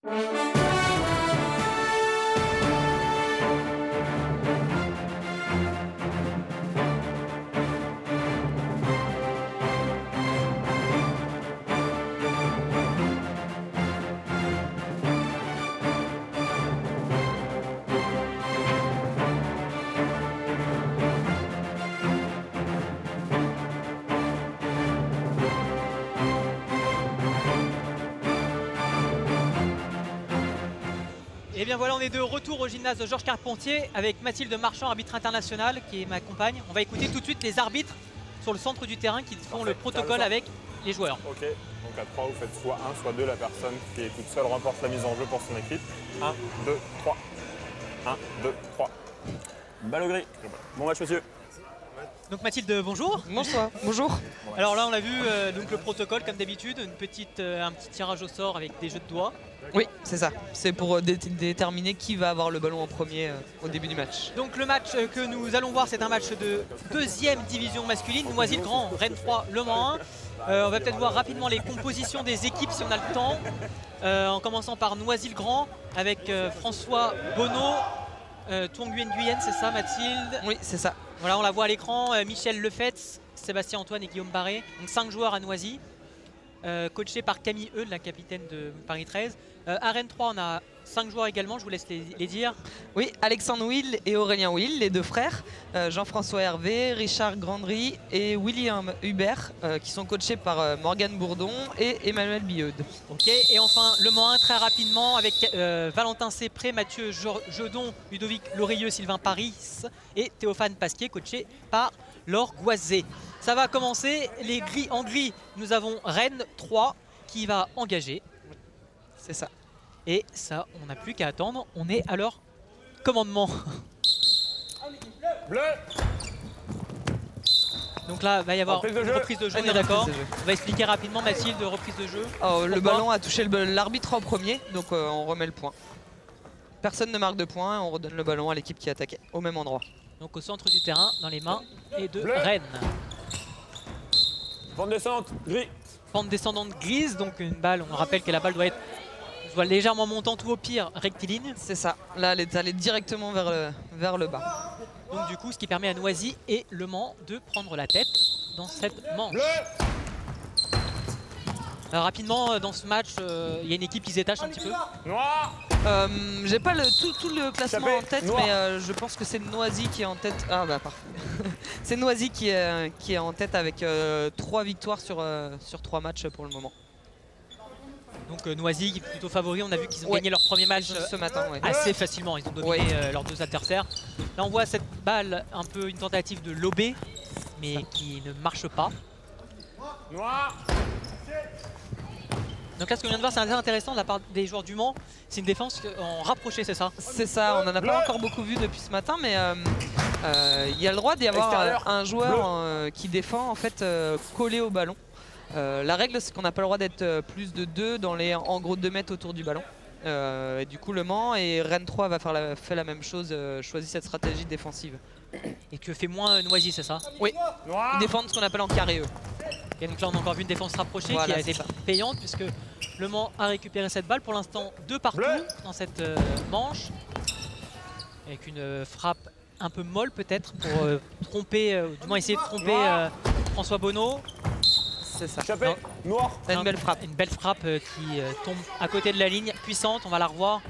Et bien voilà, on est de retour au gymnase de Georges Carpentier avec Mathilde Marchand, arbitre internationale, qui est ma compagne. On va écouter tout de suite les arbitres sur le centre du terrain qui font le protocole avec les joueurs. Ok, donc à 3, vous faites soit 1, soit 2. La personne qui est toute seule remporte la mise en jeu pour son équipe. 1, 2, 3. 1, 2, 3. Balle au gris. Bon match, monsieur. Donc Mathilde, bonjour. Bonsoir. Bonjour. Alors là, on a vu donc le protocole comme d'habitude, un petit tirage au sort avec des jeux de doigts. Oui, c'est ça. C'est pour déterminer qui va avoir le ballon en premier au début du match. Donc le match que nous allons voir, c'est un match de 2e division masculine, Noisy-le-Grand, Rennes 3, Le Mans 1. On va peut-être voir rapidement les compositions des équipes si on a le temps. En commençant par Noisy-le-Grand avec François Bonneau, Thuong Nguyen, c'est ça Mathilde? Oui, c'est ça. Voilà, on la voit à l'écran, Michel Lefetz, Sébastien Antoine et Guillaume Barré. Donc 5 joueurs à Noisy, coachés par Camille Eudes, la capitaine de Paris 13. À Rennes 3, on a 5 joueurs également, je vous laisse les dire. Oui, Alexandre Will et Aurélien Will, les deux frères. Jean-François Hervé, Richard Grandry et William Hubert, qui sont coachés par Morgane Bourdon et Emmanuel Billeude. Ok, et enfin le Mans 1 très rapidement avec Valentin Sépré, Mathieu Jedon, Ludovic Lorieux, Sylvain Paris et Théophane Pasquier, coaché par Laure Goisé. Ça va commencer, en gris, nous avons Rennes 3 qui va engager. C'est ça. Et ça, on n'a plus qu'à attendre. On est à leur commandement. Bleu. Donc là, il va y avoir une reprise de jeu, on est d'accord. On va expliquer rapidement, Mathilde, reprise de jeu. Oh, le ballon a touché l'arbitre en premier, donc on remet le point. Personne ne marque de points, on redonne le ballon à l'équipe qui attaquait, au même endroit. Donc au centre du terrain, dans les mains et de Rennes. Pente descendante, gris. Pente descendante grise, donc une balle, on rappelle que la balle doit être légèrement montante ou au pire rectiligne. C'est ça, là elle est allée directement vers le bas. Donc du coup, ce qui permet à Noisy et Le Mans de prendre la tête dans cette manche. Alors, rapidement, dans ce match, il y a une équipe qui se détache un petit peu. Noir. J'ai pas tout le classement Chapé, en tête, noir. mais je pense que c'est Noisy qui est en tête. Ah bah parfait. C'est Noisy qui est en tête avec 3 victoires sur 3 matchs pour le moment. Donc Noisy qui est plutôt favori, on a vu qu'ils ont gagné leur premier match ce matin assez facilement, ils ont dominé leurs 2 adversaires. Là on voit cette balle, un peu une tentative de lober, mais qui ne marche pas. Noir. Donc là ce qu'on vient de voir, c'est assez intéressant de la part des joueurs du Mans, c'est une défense en rapproché, c'est ça? C'est ça, on n'en a pas encore beaucoup vu depuis ce matin, mais il y a le droit d'y avoir un joueur qui défend en fait collé au ballon. La règle, c'est qu'on n'a pas le droit d'être plus de 2 dans les en gros 2 mètres autour du ballon. Et du coup, Le Mans et Rennes 3 va faire fait la même chose, choisit cette stratégie défensive. Et que fait moins Noisy, c'est ça? Oui, ils défendent ce qu'on appelle en carré eux. Et donc là, on a encore vu une défense rapprochée Voilà, qui a été payante puisque Le Mans a récupéré cette balle. Pour l'instant, 2 partout dans cette manche. Avec une frappe un peu molle peut-être pour tromper, du moins essayer de tromper François Bonneau. C'est ça. Chapé, noir. C'est une belle frappe. Une belle frappe qui tombe à côté de la ligne, puissante, on va la revoir.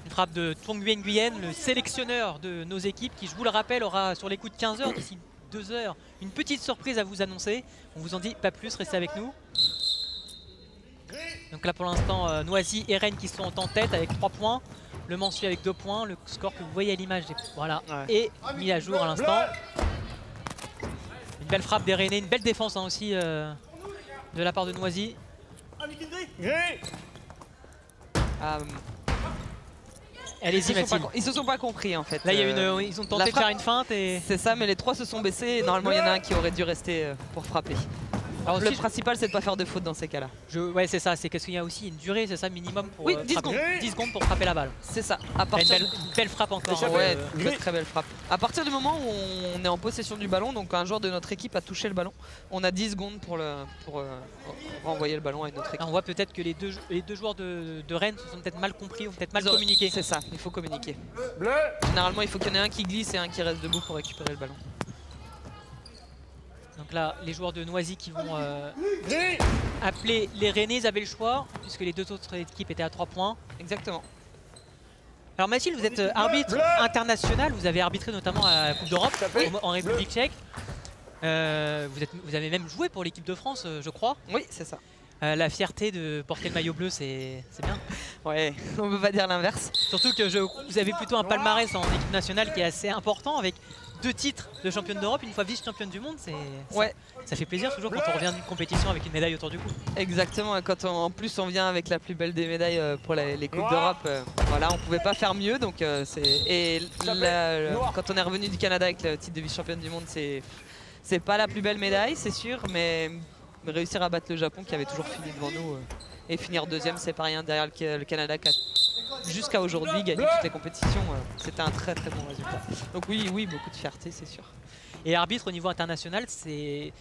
Une frappe de Thuong Nguyen, le sélectionneur de nos équipes, qui, je vous le rappelle, aura sur les coups de 15 h d'ici 2 h une petite surprise à vous annoncer. On vous en dit pas plus, restez avec nous. Donc là pour l'instant, Noisy et Rennes qui sont en tête avec 3 points. Le Mans suit avec 2 points. Le score que vous voyez à l'image est mis à jour à l'instant. Une belle frappe des Rennais, une belle défense aussi de la part de Noisy. Allez-y Mathilde. Ils se sont pas compris en fait. Là ils ont tenté de faire une feinte et... C'est ça, mais les 3 se sont baissés et normalement il y en a un qui aurait dû rester pour frapper. Alors le aussi, principal, c'est de pas faire de faute dans ces cas-là. ouais, c'est ça. C'est qu'est-ce qu'il y a aussi une durée, c'est ça, minimum pour Oui, 10 frapper. secondes. 10 secondes pour frapper la balle. C'est ça. À Une partir belle frappe encore. hein, Ouais, très belle frappe. À partir du moment où on est en possession du ballon, donc un joueur de notre équipe a touché le ballon, on a 10 secondes pour renvoyer le ballon à une autre équipe. On voit peut-être que les deux joueurs de Rennes se sont peut-être mal compris ou peut-être mal communiqués. C'est ça, il faut communiquer. Bleu. Généralement, il faut qu'il y en ait un qui glisse et un qui reste debout pour récupérer le ballon. Donc là, les joueurs de Noisy qui vont Gris. appeler les Rennais, ils avaient le choix puisque les deux autres équipes étaient à 3 points. Exactement. Alors Mathilde, vous êtes arbitre international, vous avez arbitré notamment à la Coupe d'Europe en République tchèque. Vous avez même joué pour l'équipe de France, je crois. Oui, c'est ça. La fierté de porter le maillot bleu, c'est bien. Ouais, on peut pas dire l'inverse. Surtout que vous avez plutôt un palmarès en équipe nationale qui est assez important avec 2 titres de championne d'Europe, une fois vice-championne du monde. Ouais. Ça fait plaisir toujours quand on revient d'une compétition avec une médaille autour du cou. Exactement, quand en plus on vient avec la plus belle des médailles pour les Coupes d'Europe, voilà, on pouvait pas faire mieux. Donc, quand on est revenu du Canada avec le titre de vice-championne du monde, c'est pas la plus belle médaille, c'est sûr, mais réussir à battre le Japon qui avait toujours fini devant nous et finir deuxième, c'est pas rien derrière le Canada qui a jusqu'à aujourd'hui gagné toutes les compétitions. C'était un très très bon résultat. Donc oui, beaucoup de fierté, c'est sûr. Et arbitre au niveau international, c'est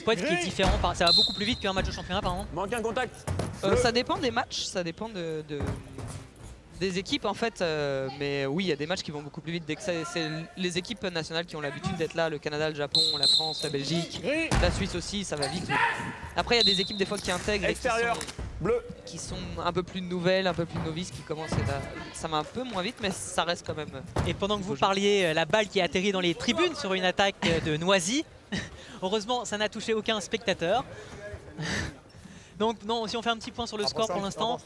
quoi qui est différent? Ça va beaucoup plus vite qu'un match de championnat par exemple? Manque un contact. Ça dépend des matchs, ça dépend des équipes en fait, mais oui, il y a des matchs qui vont beaucoup plus vite. Dès que c'est les équipes nationales qui ont l'habitude d'être là, le Canada, le Japon, la France, la Belgique, la Suisse aussi, ça va vite. Après, il y a des équipes des fois qui intègrent Extérieur. Bleu. qui sont un peu plus nouvelles, un peu plus novices, qui commencent ça va un peu moins vite, mais ça reste quand même. Et pendant que vous parliez, la balle qui a atterri dans les tribunes sur une attaque de Noisy, heureusement, ça n'a touché aucun spectateur. Donc non, si on fait un petit point sur le score pour l'instant,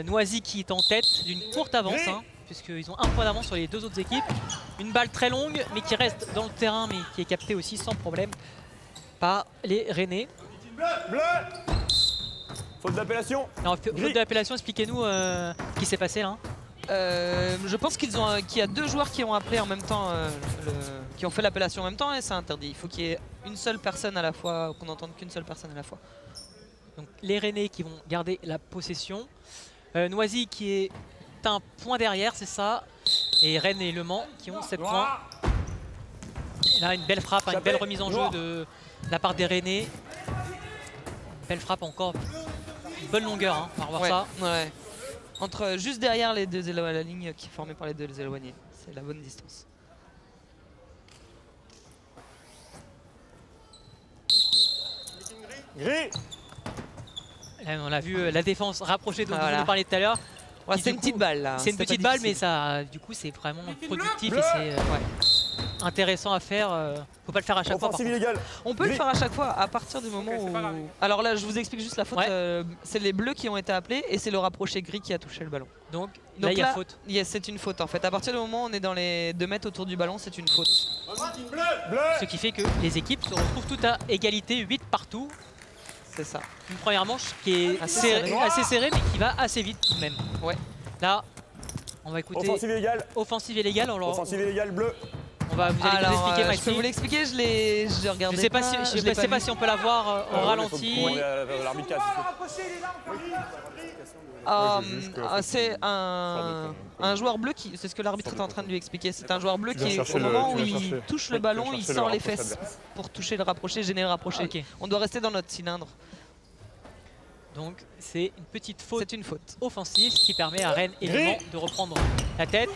Noisy qui est en tête d'une courte avance, puisqu'ils ont un point d'avance sur les deux autres équipes. Une balle très longue, mais qui reste dans le terrain, mais qui est captée aussi sans problème par les Rennais. Bleu. Faute d'appellation. Alors, faute d'appellation, expliquez-nous ce qui s'est passé là. Je pense qu'il y a 2 joueurs qui ont appelé en même temps, qui ont fait l'appellation en même temps et c'est interdit. Il faut qu'il y ait une seule personne à la fois, qu'on n'entende qu'une seule personne à la fois. Donc les Rennais qui vont garder la possession. Noisy qui est un point derrière, c'est ça. Et Rennes et Le Mans qui ont 7 points. Et là, une belle frappe, une belle remise en jeu de la part des Rennais. Belle frappe encore. Une bonne longueur, hein. On va revoir ça. Ouais. Juste derrière les deux la ligne qui est formée par les deux éloignés. C'est la bonne distance. Gris. Là, on a vu la défense rapprochée dont vous parliez tout à l'heure. Ouais, c'est une petite balle là. C'est une petite balle, mais ça, du coup, c'est vraiment productif et c'est intéressant à faire. Faut pas le faire à chaque fois. On peut le faire à chaque fois à partir du moment où. Alors là, je vous explique juste la faute. C'est les bleus qui ont été appelés et c'est le rapproché gris qui a touché le ballon. Donc là, il y a faute. C'est une faute en fait. À partir du moment où on est dans les 2 mètres autour du ballon, c'est une faute. Ce qui fait que les équipes se retrouvent toutes à égalité, 8 partout. C'est ça. Une première manche qui est assez serrée, mais qui va assez vite tout de même. Ouais. Là, on va écouter. Offensive illégale. Offensive illégale. Offensive illégale bleu. Vous allez nous expliquer, Maxime. Je peux vous l'expliquer, je regardais. Je sais pas si on peut la voir au ralenti. C'est un joueur bleu qui, c'est ce que l'arbitre est en train de lui expliquer. C'est un joueur bleu qui, au moment où il touche le ballon, il sort les fesses pour toucher le rapproché, gêner le rapproché. Okay. On doit rester dans notre cylindre. Donc c'est une petite faute. C'est une faute offensive qui permet à Rennes et Le Mans de reprendre la tête.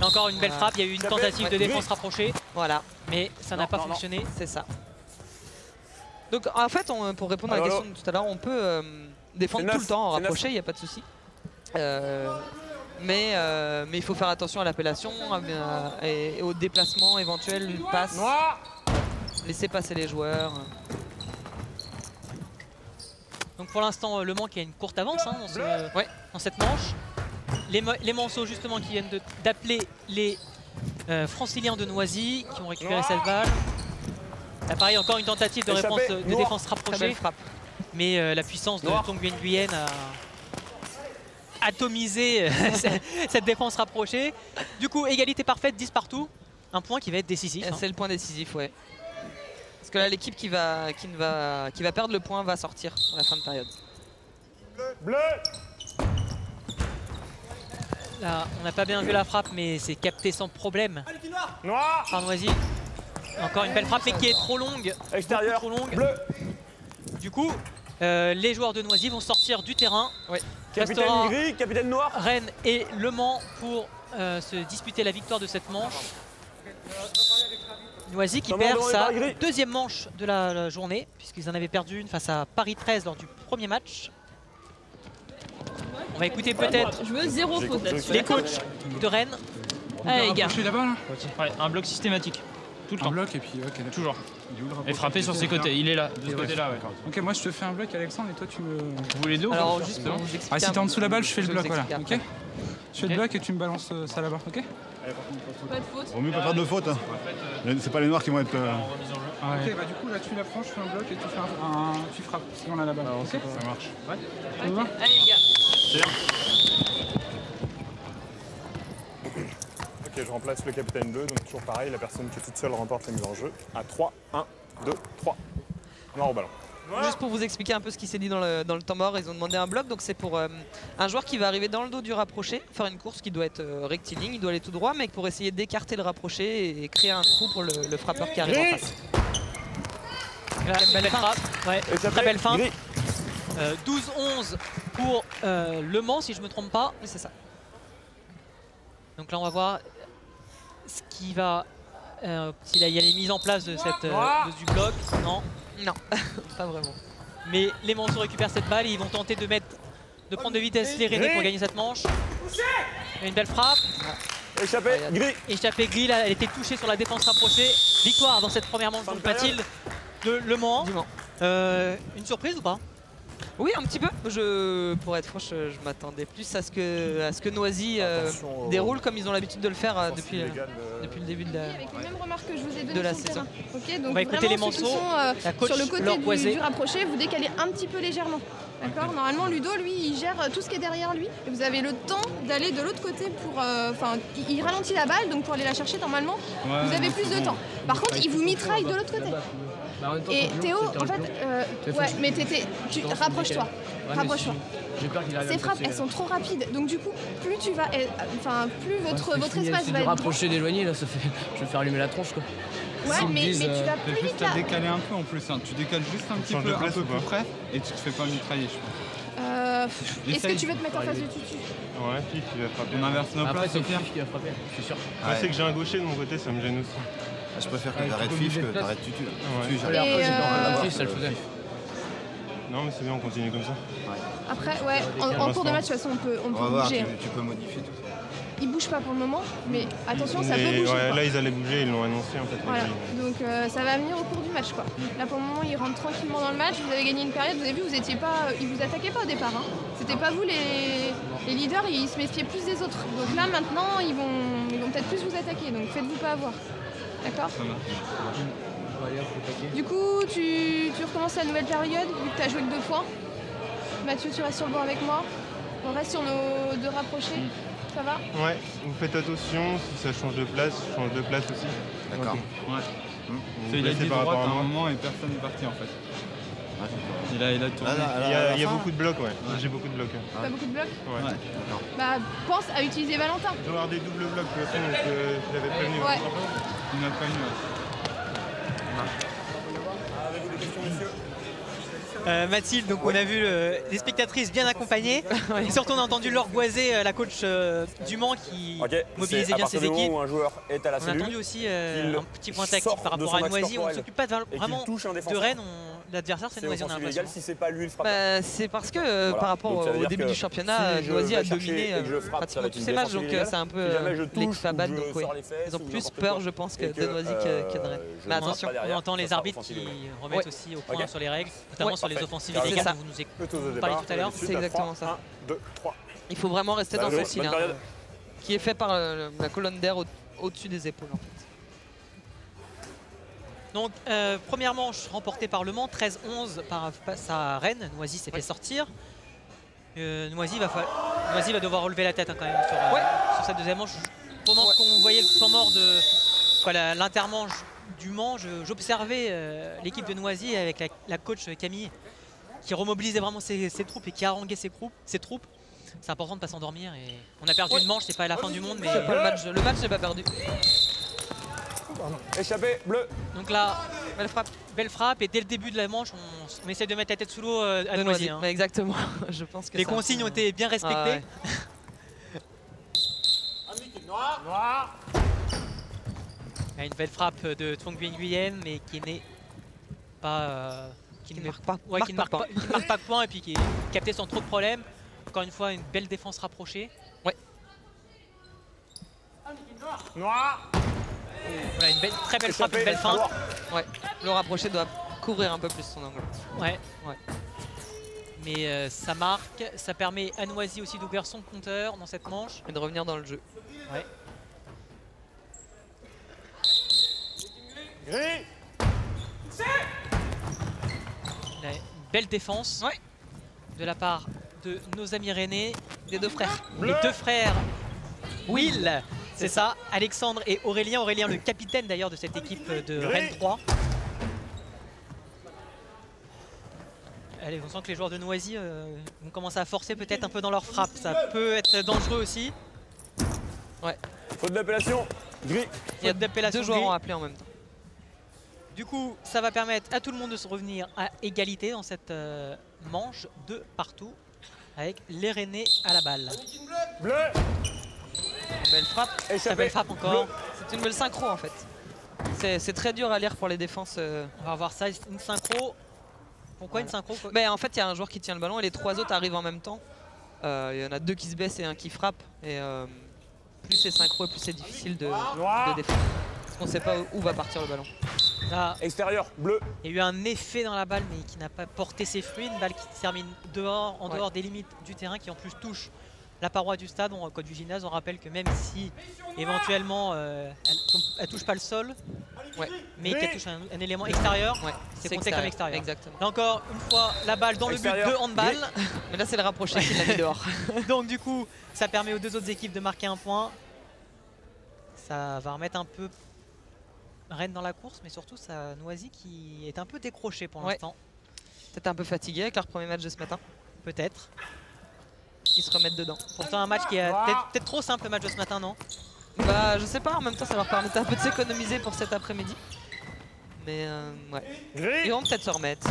Et encore une belle frappe, il y a eu une tentative de défense rapprochée. Voilà. Mais ça n'a pas fonctionné. C'est ça. Donc en fait, pour répondre à la question de tout à l'heure, on peut défendre tout le temps en rapproché, il n'y a pas de souci. Mais il faut faire attention à l'appellation et au déplacement éventuel, une passe. Laisser passer les joueurs. Donc pour l'instant, Le Mans qui a une courte avance dans cette manche. Les Manceaux justement qui viennent d'appeler les Franciliens de Noisy qui ont récupéré cette balle. Là pareil, encore une tentative de réponse de défense rapprochée. Mais la puissance de Tong Nguyen a atomisé cette défense rapprochée. Du coup, égalité parfaite, 10 partout. Un point qui va être décisif. C'est le point décisif, ouais. Parce que là, l'équipe qui va perdre le point va sortir pour la fin de période. Bleu. Là, on n'a pas bien vu la frappe, mais c'est capté sans problème Noir. par Noisy. Encore une belle frappe, mais qui est trop longue. Extérieur. Trop longue. Bleu. Du coup, les joueurs de Noisy vont sortir du terrain. Ouais. Capitaine Restera gris, capitaine noir. Rennes et Le Mans pour se disputer la victoire de cette manche. Noisy qui perd sa deuxième manche de la journée, puisqu'ils en avaient perdu une face à Paris 13 lors du premier match. On va écouter peut-être Je veux 0 faute là-dessus. les coachs de Rennes. Allez les gars. Je suis là-bas là. Ouais, un bloc systématique. Tout le Un temps. bloc et puis ok. d'accord. Toujours. Il est où le rapport? Et frapper sur ses côtés. Il est là, de ce côté-là. Ouais. Ok, moi je te fais un bloc Alexandre et toi tu me. Vous voulez deux ou Alors pas juste pour vous expliquer. Ah si t'es en dessous la balle, je fais le vous bloc, voilà. expliquer Ok. après. Je fais le bloc et tu me balances ça là-bas, ok? Pas de faute. Vaut mieux pas faire de faute. Hein. C'est pas les noirs qui vont être. Ok, bah du coup là tu l'apprends, je fais un bloc et tu fais tu frappes si on a la balle. Ok, ça marche. Ouais. Ça va? Allez les gars. Ok, je remplace le capitaine 2, donc toujours pareil, la personne qui est toute seule remporte la mise en jeu. À 3, 1, 2, 3. Noir au ballon. Juste pour vous expliquer un peu ce qui s'est dit dans le temps mort, ils ont demandé un bloc, donc c'est pour un joueur qui va arriver dans le dos du rapproché, faire une course qui doit être rectiligne, il doit aller tout droit, mais pour essayer d'écarter le rapproché et créer un trou pour le frappeur qui arrive en face. Là, belle frappe, ouais, très belle fin. Gris. 12-11 pour Le Mans, si je ne me trompe pas. Oui, c'est ça. Donc là, on va voir ce qui va. S'il y a les mises en place de du bloc. Non. Non, pas vraiment. Mais les Manceaux récupèrent cette balle et ils vont tenter de prendre de vitesse les Rennais pour gagner cette manche. Une belle frappe. Échappé, gris. Échappée Gris, là, elle était touchée sur la défense rapprochée. Victoire dans cette première manche de Mathilde de Le Mans. Une surprise ou pas? Oui, un petit peu. Pour être franche, je m'attendais plus à ce que Noisy déroule comme ils ont l'habitude de le faire depuis le début de la. Avec les mêmes remarques que je vous ai données de la sur le saison. terrain. Ok, donc On va écouter les vraiment, ceux qui Manceaux, sont, la coach sur le côté Laure Boisé. du rapproché, vous décalez un petit peu légèrement. D'accord. Normalement, Ludo, lui, il gère tout ce qui est derrière lui. Et vous avez le temps d'aller de l'autre côté pour. Enfin, il ralentit la balle, donc pour aller la chercher, normalement, vous avez plus de temps. Par contre, il vous mitraille de l'autre côté. Et Théo, en fait, ouais, mais rapproche-toi. Rapproche-toi. Ces frappes, elles sont trop rapides. Donc du coup, plus tu vas, enfin, plus votre espace va être rapprocher, d'éloigner là, ça fait, je vais faire allumer la tronche quoi. Ouais, mais tu vas T'as plus juste vite à là. décaler un peu en plus, hein. Tu décales juste un petit peu, un peu plus près et tu te fais pas mitrailler, je pense. Est-ce que tu veux te mettre en face de Tutu? Ouais, Fif qui va frapper. On inverse nos Après places, c'est au pire. Fif qui va frapper, je suis sûr. Ouais, c'est que j'ai un gaucher de mon côté, ça me gêne aussi. Je préfère que t'arrêtes Fif que t'arrêtes Tutu. Ouais. Tutu, Allez, après Et, j'ai pas Fif, ça le faisait. Non, mais c'est bien, on continue comme ça. Après, ouais, en cours de match, de toute façon, on peut On va voir, bouger. tu peux modifier tout ça. Il bouge pas pour le moment, mais attention, ça peut Mais bouger. ouais, quoi. là, ils allaient bouger, ils l'ont annoncé en fait. Voilà, donc ça va venir au cours du match quoi. Là pour le moment ils rentrent tranquillement dans le match, vous avez gagné une période, vous avez vu, vous étiez pas, ils vous attaquaient pas au départ. Hein. C'était pas vous les leaders, ils se méfiaient plus des autres. Donc là maintenant ils vont peut-être plus vous attaquer, donc faites-vous pas avoir. D'accord. Du coup tu recommences la nouvelle période, vu que tu as joué que 2 points. Mathieu tu restes sur le banc avec moi. On reste sur nos 2 rapprochés. Ça va? Ouais, vous faites attention, si ça change de place, je change de place aussi. D'accord. Ouais. Vous Il a placez dit par droite rapport à à un moi. moment et personne n'est parti en fait. Ouais, Il a tourné. Il y a beaucoup de blocs, ouais. J'ai beaucoup de blocs. T'as beaucoup de blocs? Ouais. Bah pense à utiliser Valentin. Je dois avoir des doubles blocs, de toute façon, donc je l'avais prévenu. Ouais. Il n'a pas une. Avez-vous des questions, messieurs? Mathilde, donc on a vu les spectatrices bien accompagnées. Et surtout on a entendu Laure Boisé, la coach du Mans, qui mobilisait bien ses équipes. Où un joueur est à la On a cellule, entendu aussi qu'il un petit point tactique sort par de rapport son à axe Noisy. On ne corporel s'occupe pas et vraiment qu'il touche un de défenseur. Rennes. L'adversaire c'est c'est Noisy, on a offensive l'impression. illégale si c'est pas lui le frappeur. C'est parce que Voilà. par rapport Donc, ça veut au dire début que du championnat, si je Noisy a vais chercher dominé et que je frappe, ça pratiquement va être tous une ses matchs, défense donc illégale. c'est un peu Si jamais je touche l'équipe à battre. ou je Donc oui, sors les fesses ils ont ou plus n'importe peur, quoi, je pense, et de Noisy que de Rennes. je Mais ne attention, frappe pas On derrière, entend ça les sera arbitres offensive qui illégale. remettent aussi au point Ok. sur les règles, notamment Ouais. sur les Parfait. offensives C'est illégales ça. dont vous nous Le tour de parliez départ, tout à l'heure. d'habitude, C'est à exactement 3, ça. 1, 2, 3. Il faut vraiment rester dans Bonne son style, période. qui est fait par la colonne d'air au-dessus des épaules. En fait. Donc première manche remportée par Le Mans, 13-11 face à Rennes. Noisy s'est fait sortir. Noisy va devoir relever la tête hein, quand même sur cette deuxième manche. Pendant qu'on voyait le temps mort de l'intermanche du Mans, j'observais l'équipe de Noisy avec la coach Camille qui remobilisait vraiment ses troupes et qui haranguait ses troupes. C'est important de ne pas s'endormir. Et on a perdu une manche, c'est pas la fin du monde, mais le match n'est pas perdu. Échappé, bleu. Donc là, belle frappe et dès le début de la manche, on essaie de mettre la tête sous l'eau à Noisy. Hein. Exactement, je pense que les consignes ont été bien respectées. Noir. Il y a une belle frappe de Thuong Nguyen, mais qui n'est pas... qui ne marque pas de point et puis qui est capté sans trop de problèmes. Encore une fois, une belle défense rapprochée. Ouais. Noir. Voilà, une très belle frappe, une belle feinte. Ouais, le rapproché doit couvrir un peu plus son angle. Ouais. Mais ça marque, ça permet à Noisy aussi d'ouvrir son compteur dans cette manche. Et de revenir dans le jeu. Ouais. Gris. Une belle défense de la part de nos amis rennais, des deux frères. Les deux frères Will, c'est ça, Alexandre et Aurélien. Aurélien, le capitaine d'ailleurs de cette équipe de Rennes 3. Allez, on sent que les joueurs de Noisy vont commencer à forcer peut-être un peu dans leur frappe. Ça peut être dangereux aussi. Ouais. Faute d'appellation, gris. Il y a deux joueurs ont appelé en même temps. Du coup, ça va permettre à tout le monde de se revenir à égalité dans cette manche de partout, avec les Rennais à la balle. Bleu. Belle frappe. Très belle frappe encore. C'est une belle synchro en fait. C'est très dur à lire pour les défenses. On va voir ça, une synchro. Pourquoi une synchro? En fait, il y a un joueur qui tient le ballon et les trois autres arrivent en même temps. Il y en a deux qui se baissent et un qui frappe. Et plus c'est synchro, plus c'est difficile de défendre. Parce qu'on ne sait pas où va partir le ballon. Là, extérieur, bleu. Il y a eu un effet dans la balle, mais qui n'a pas porté ses fruits. Une balle qui termine dehors, en dehors des limites du terrain, qui en plus touche la paroi du stade, du gymnase. On rappelle que même si éventuellement elle ne touche pas le sol, mais qu'elle touche un élément extérieur, c'est compté comme extérieur. Exactement. Là encore, une fois, la balle dans le but de handball. Mais là, c'est le rapproché qui l'a mis dehors. Donc du coup, ça permet aux deux autres équipes de marquer un point. Ça va remettre un peu Rennes dans la course, mais surtout ça Noisy qui est un peu décroché pour l'instant. Peut-être un peu fatigué avec leur premier match de ce matin. Peut-être. Ils se remettent dedans. Pourtant un match qui est peut-être trop simple, le match de ce matin, non? Bah je sais pas, en même temps ça leur permettait un peu de s'économiser pour cet après-midi. Mais ils vont peut-être se remettre.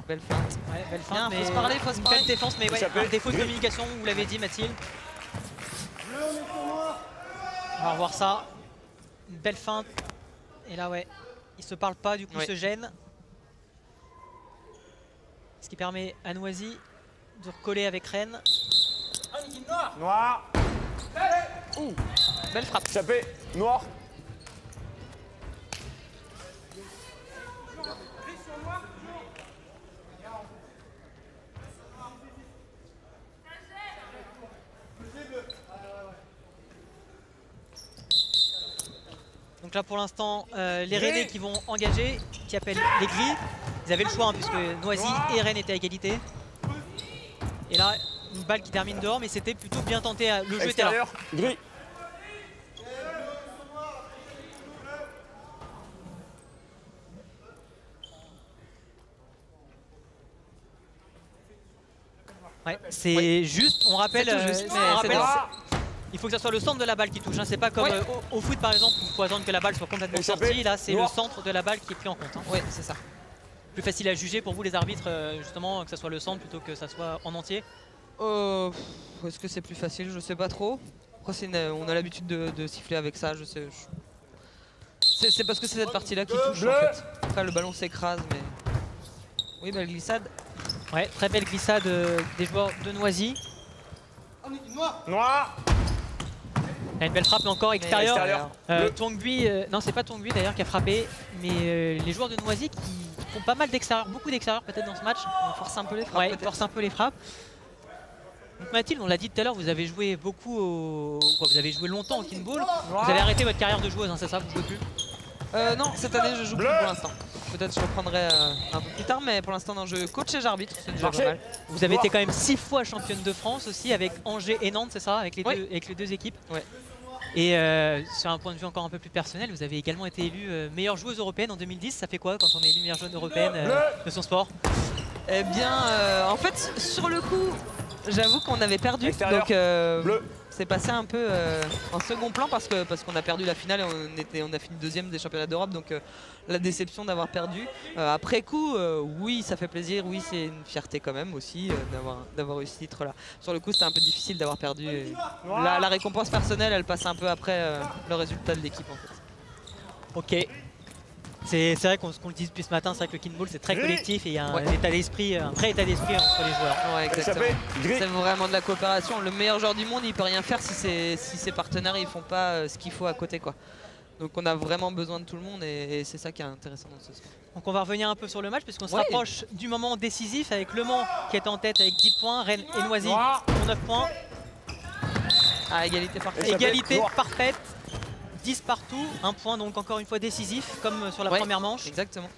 Belle feinte. Belle feinte, mais faut se parler, faut se parler. Belle défense, mais un défaut de communication, vous l'avez dit Mathilde. On va revoir ça. Une belle feinte. Et là, ils se parlent pas, du coup, ils se gênent. Ce qui permet à Noisy de recoller avec Rennes. Noir. Belle frappe. Échappé, noir. Donc là pour l'instant les Rennais qui vont engager, qui appellent les gris. Ils avaient le choix puisque Noisy et Rennes étaient à égalité. Et là une balle qui termine dehors, mais c'était plutôt bien tenté. Le jeu était là. Gris. C'est juste, on rappelle, il faut que ça soit le centre de la balle qui touche. C'est pas comme au foot par exemple où il faut attendre que la balle soit complètement sortie. Là c'est le centre de la balle qui est pris en compte. Oui, c'est ça. Plus facile à juger pour vous les arbitres, justement, que ça soit le centre plutôt que ça soit en entier. Est-ce que c'est plus facile? Je sais pas trop. Après, on a l'habitude de siffler avec ça. C'est parce que c'est cette partie-là qui touche en fait. Après le ballon s'écrase, mais oui, belle glissade. Ouais, très belle glissade des joueurs de Noisy. Noir. Il y a une belle frappe encore extérieure. Thuong Nguyen, non c'est pas Thuong Nguyen d'ailleurs qui a frappé, mais les joueurs de Noisy qui font pas mal d'extérieur, beaucoup d'extérieur peut-être dans ce match. On force un peu les frappes. Force un peu les frappes. Donc Mathilde, on l'a dit tout à l'heure, vous avez joué beaucoup vous avez joué longtemps au kinball. Vous avez arrêté votre carrière de joueuse, c'est ça, vous jouez plus? Non, cette année je joue plus pour l'instant. Peut-être je reprendrai un peu plus tard, mais pour l'instant je coach et j'arbitre, c'est déjà pas mal. Vous avez été quand même 6 fois championne de France aussi avec Angers et Nantes, c'est ça, avec les deux équipes. Ouais. Et sur un point de vue encore un peu plus personnel, vous avez également été élue meilleure joueuse européenne en 2010. Ça fait quoi quand on est élu meilleure joueuse européenne de son sport? Eh bien, en fait, sur le coup, j'avoue qu'on avait perdu. Extérieur. Donc, c'est passé un peu en second plan parce qu'on a perdu la finale et on a fini deuxième des championnats d'Europe. Donc, la déception d'avoir perdu. Après coup, oui, ça fait plaisir. Oui, c'est une fierté quand même aussi d'avoir eu ce titre-là. Sur le coup, c'était un peu difficile d'avoir perdu. La récompense personnelle, elle passe un peu après le résultat de l'équipe, en fait. Ok. C'est vrai qu'on le dit depuis ce matin, c'est vrai que le kinball c'est très collectif et il y a un état d'esprit, un vrai état d'esprit entre les joueurs. Ouais, exactement. C'est vraiment de la coopération. Le meilleur joueur du monde, il peut rien faire si ses partenaires ils font pas ce qu'il faut à côté, quoi. Donc on a vraiment besoin de tout le monde et c'est ça qui est intéressant dans ce sport. Donc on va revenir un peu sur le match puisqu'on se rapproche du moment décisif avec Le Mans qui est en tête avec 10 points, Rennes et Noisy pour 9 points. Ah, égalité parfaite. Égalité parfaite. 10 partout, un point donc encore une fois décisif comme sur la première manche. Exactement.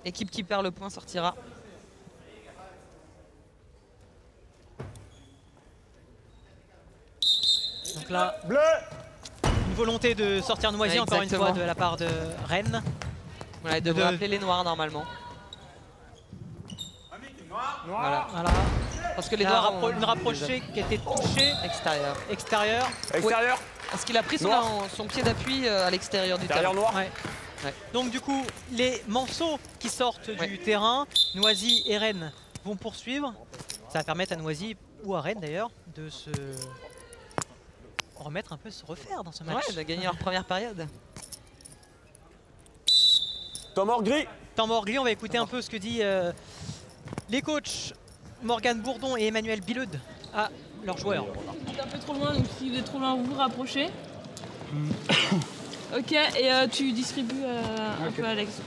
Équipe qui perd le point sortira. Donc là, une volonté de sortir Noisy encore une fois de la part de Rennes. Voilà, il devrait appeler les noirs normalement. Voilà. Parce que les noirs ont une rapprochée qui était touchée. Extérieur. Extérieur. Extérieur. Parce qu'il a pris son pied d'appui à l'extérieur du terrain. Noir. Ouais. Donc du coup, les Manceaux qui sortent du terrain, Noisy et Rennes vont poursuivre. Ça va permettre à Noisy, ou à Rennes d'ailleurs, de se remettre un peu, se refaire dans ce match. Ouais, de gagner leur première période. Temps mort gris. Temps mort gris, on va écouter un peu ce que dit les coachs Morgane Bourdon et Emmanuel Billeud à leurs joueurs. Vous êtes un peu trop loin, donc si vous êtes trop loin, vous vous rapprochez. Ok, et tu distribues un peu Alex.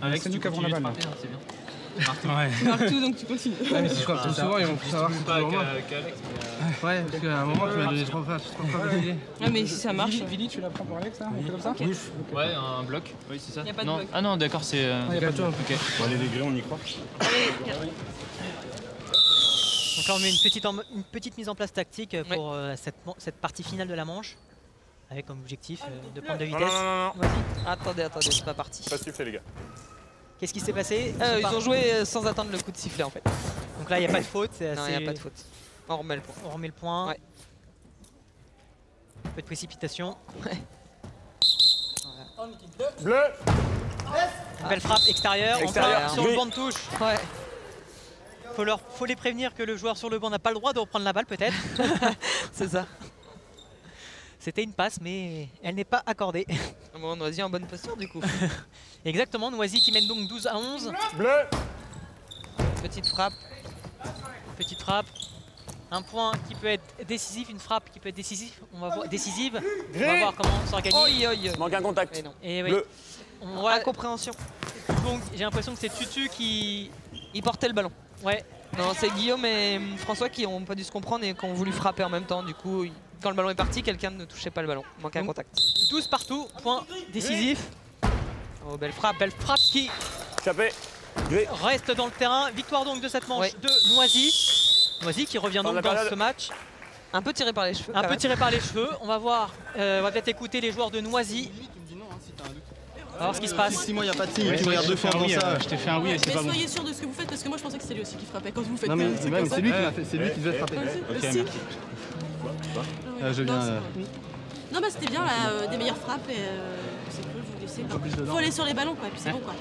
Alex, c'est nous qui avons la balle. C'est bien. Tu marques tout, donc tu continues. Ouais, mais si je crois que souvent ils vont plus savoir pas qu'Alex. Ouais, parce qu'à un moment tu m'as donné 3 fois d'affilée. Ah, mais si ça marche. Vili, tu la prends pour Alex, là? On fait comme ça? Ouais, un bloc. Oui, c'est ça. Y a pas de non. bloc. Ah non, d'accord, c'est. Ok. Bon, allez les gris, on y croit. Donc là on met une petite mise en place tactique pour cette partie finale de la manche. Avec comme objectif de prendre de vitesse. Non. Attendez, c'est pas parti. Pas siffler les gars. Qu'est-ce qui s'est passé? Ils ont joué sans attendre le coup de sifflet en fait. Donc là il n'y a pas de faute. Non, il n'y a pas de faute. On remet le point. On remet le point. Ouais. Un peu de précipitation. Ouais. Bleu. Une belle frappe extérieure. Extérieur. Sur le banc de touche. Ouais. Faut les prévenir que le joueur sur le banc n'a pas le droit de reprendre la balle peut-être. C'est ça. C'était une passe mais elle n'est pas accordée. Bon, Noisy en bonne posture du coup. Exactement, Noisy qui mène donc 12-11. Bleu. Petite frappe. Petite frappe. Un point qui peut être décisif, une frappe qui peut être décisive. On va voir, décisive. On va voir comment s'organiser. Manque un contact. Et non. Et oui. Bleu. On voit, incompréhension. donc j'ai l'impression que c'est Tutu qui... Il portait le ballon. Ouais. Non, c'est Guillaume et François qui n'ont pas dû se comprendre et qui ont voulu frapper en même temps. Du coup, quand le ballon est parti, quelqu'un ne touchait pas le ballon. Manquait un contact. 12 partout, point décisif. Oh, belle frappe. Belle frappe qui Échappé. Gris. reste dans le terrain. Victoire donc de cette manche de Noisy. Noisy qui revient donc dans ce match. Un peu tiré par les cheveux. Un peu tiré par les cheveux. On va voir, on va peut-être écouter les joueurs de Noisy. On va voir ce qui se passe. Si moi il n'y a pas de signe, tu me regardes deux fois avant ça. Je t'ai fait un oui et c'est Mais pas bon. soyez sûr de ce que vous faites, parce que moi je pensais que c'était lui aussi qui frappait quand vous faites. Non mais c'est lui comme ça. qui m'a fait, c'est lui qui devait frapper. Ok, Si. merci. Je viens. Non bah c'était bien là, des meilleures frappes et c'est cool, vous laissez. Faut aller sur les ballons quoi, et puis c'est bon quoi.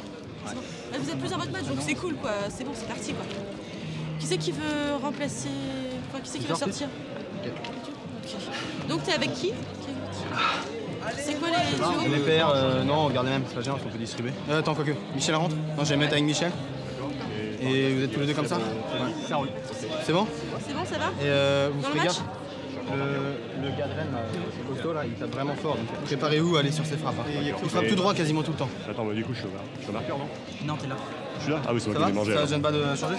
C'est bon. Là, vous êtes plus dans votre match donc c'est cool quoi, c'est bon, c'est parti quoi. Qui c'est qui veut remplacer, enfin, qui c'est qui veut sortir? Ok. Donc t'es avec qui? C'est quoi les duos? Les pairs, non, regardez même, c'est pas gênant, on peut distribuer. Attends, quoique. Michel rentre? Non, je vais me mettre avec Michel. Et vous êtes tous les deux comme ça? Ça roule. C'est bon? C'est bon, ça va? Et vous Dans ferez le gaffe. Le gars de Rennes, c'est costaud là, il tape vraiment fort. Donc préparez-vous à aller sur ses frappes. Il frappe tout droit quasiment tout le temps. Attends, bah, du coup, je suis au marqueur, non? Non, t'es là. Je suis là? Ah oui, c'est Ça moi qui va? l'ai mangé. Ça alors. ne gêne pas de changer?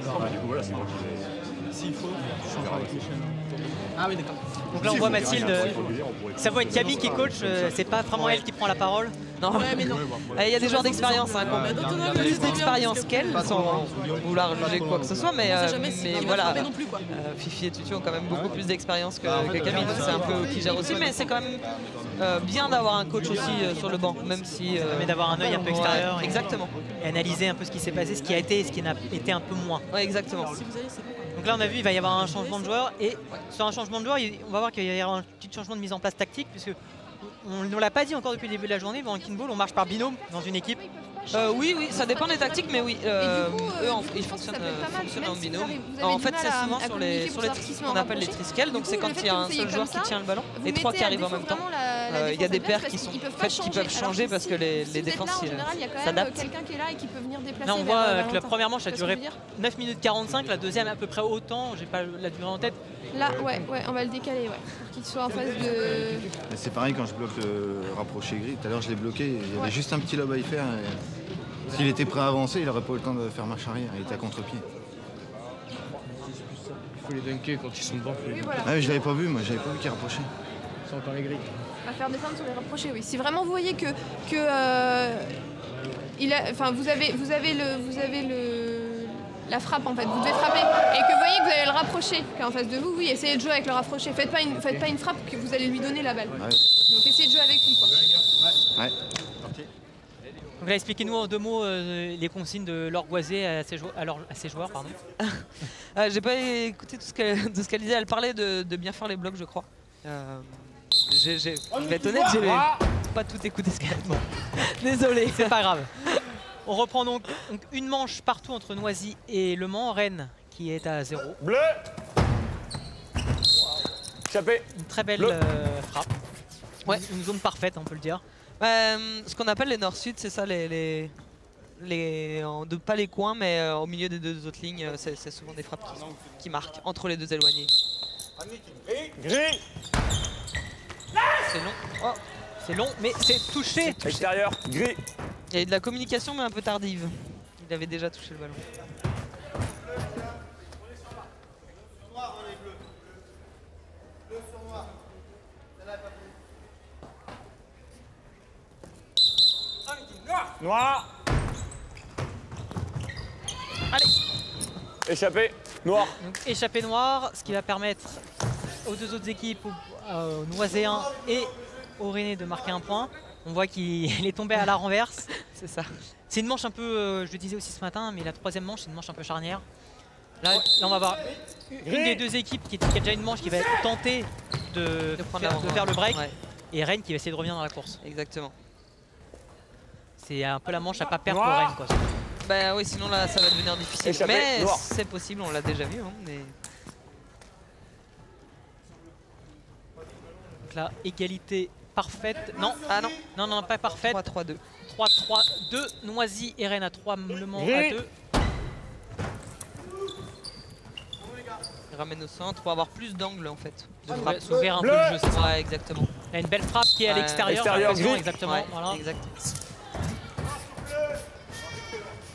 Ah, du coup, voilà, c'est moi qui l'ai. S'il faut, je changerai avec Michel. Ah oui, d'accord. Donc là on voit Mathilde, ça voit être Gabi qui est coach, c'est pas vraiment elle qui prend la parole. Non. Ouais, mais non. Il y a des joueurs d'expérience hein, qui ont plus d'expérience qu'elle, sans vouloir juger quoi que ce soit, mais voilà. Fifi et Tutu ont quand même beaucoup plus d'expérience que Camille, c'est un peu qui gère aussi, mais c'est quand même bien d'avoir un coach aussi sur le banc, même si... Ça permet d'avoir un œil un peu extérieur. Exactement. Et analyser un peu ce qui s'est passé, ce qui a été et ce qui n'a été un peu moins. Ouais, exactement. Donc là on a vu il va y avoir un changement de joueur et sur un changement de joueur on va voir qu'il va y avoir un petit changement de mise en place tactique puisque on ne l'a pas dit encore depuis le début de la journée, mais en Kinball on marche par binôme dans une équipe. Oui, ça dépend des tactiques, mais oui, eux ils fonctionnent en binôme. En fait, c'est souvent sur les ce qu'on appelle les triskells, donc c'est quand il y a un seul joueur qui tient le ballon et trois qui arrivent en même temps. Il y a des paires qui peuvent changer parce que les défenses s'adaptent. Là, on voit que la première manche a duré 9 minutes 45, la deuxième à peu près autant, j'ai pas la durée en tête. Là, ouais, on va le décaler, pour qu'il soit en phase de... C'est pareil quand je bloque le rapproché gris. Tout à l'heure, je l'ai bloqué, il y avait juste un petit lob à y faire. S'il était prêt à avancer, il n'aurait pas eu le temps de faire marche arrière, il était à contre-pied. Il faut les dunker quand ils sont devant. Oui, voilà. Ah, je l'avais pas vu, moi, j'avais pas vu qu'il rapprochait. C'est encore les grilles. À faire descendre sur les rapprochés, oui. Si vraiment vous voyez que vous avez la frappe en fait, vous devez frapper et que vous voyez que vous allez le rapprocher, qui est en face de vous, oui, essayez de jouer avec le rapproché. Faites pas une frappe que vous allez lui donner la balle. Ouais. Donc essayez de jouer avec lui, quoi. Ouais. Donc là, expliquez-nous en deux mots les consignes de Laure Goisé à ses joueurs. Pardon. J'ai pas écouté tout ce qu'elle disait. Elle parlait de bien faire les blocs, je crois. Je vais être honnête, j'ai pas tout écouté ce qu'elle a dit. Bon. Désolé, c'est pas grave. On reprend donc une manche partout entre Noisy et Le Mans. Rennes qui est à 0. Bleu. Échappé. Une très belle frappe. Ouais, une zone parfaite, on peut le dire. Ce qu'on appelle les nord-sud, c'est ça, pas les coins, mais au milieu des deux autres lignes, c'est souvent des frappes qui marquent entre les deux éloignés. Gris. C'est long. Oh, c'est long, mais c'est touché. Extérieur, gris. Il y a eu de la communication, mais un peu tardive. Il avait déjà touché le ballon. Noir. Allez. Échappé, noir. Donc échappé noir, ce qui va permettre aux deux autres équipes, aux Noiséens et aux Rennais de marquer un point. On voit qu'il est tombé à la renverse. C'est ça. C'est une manche un peu, je le disais aussi ce matin, mais la troisième manche, c'est une manche un peu charnière. Là on va voir une des deux équipes qui a déjà une manche qui va être tentée de faire le break. Ouais. Et Rennes qui va essayer de revenir dans la course. Exactement. C'est un peu la manche à pas perdre pour Rennes, quoi. Bah oui, sinon là ça va devenir difficile. Échappé, mais c'est possible, on l'a déjà vu. Hein, mais... Donc là, égalité parfaite. Non, non, pas parfaite. 3-3-2. 3-3-2. Noisy et Rennes à 3, Le Mans à 2. Il ramène au centre pour avoir plus d'angle en fait. S'ouvrir un peu le jeu, c'est ça. Ouais, exactement. Il y a une belle frappe qui est à l'extérieur. Exactement. Ouais, voilà. exact.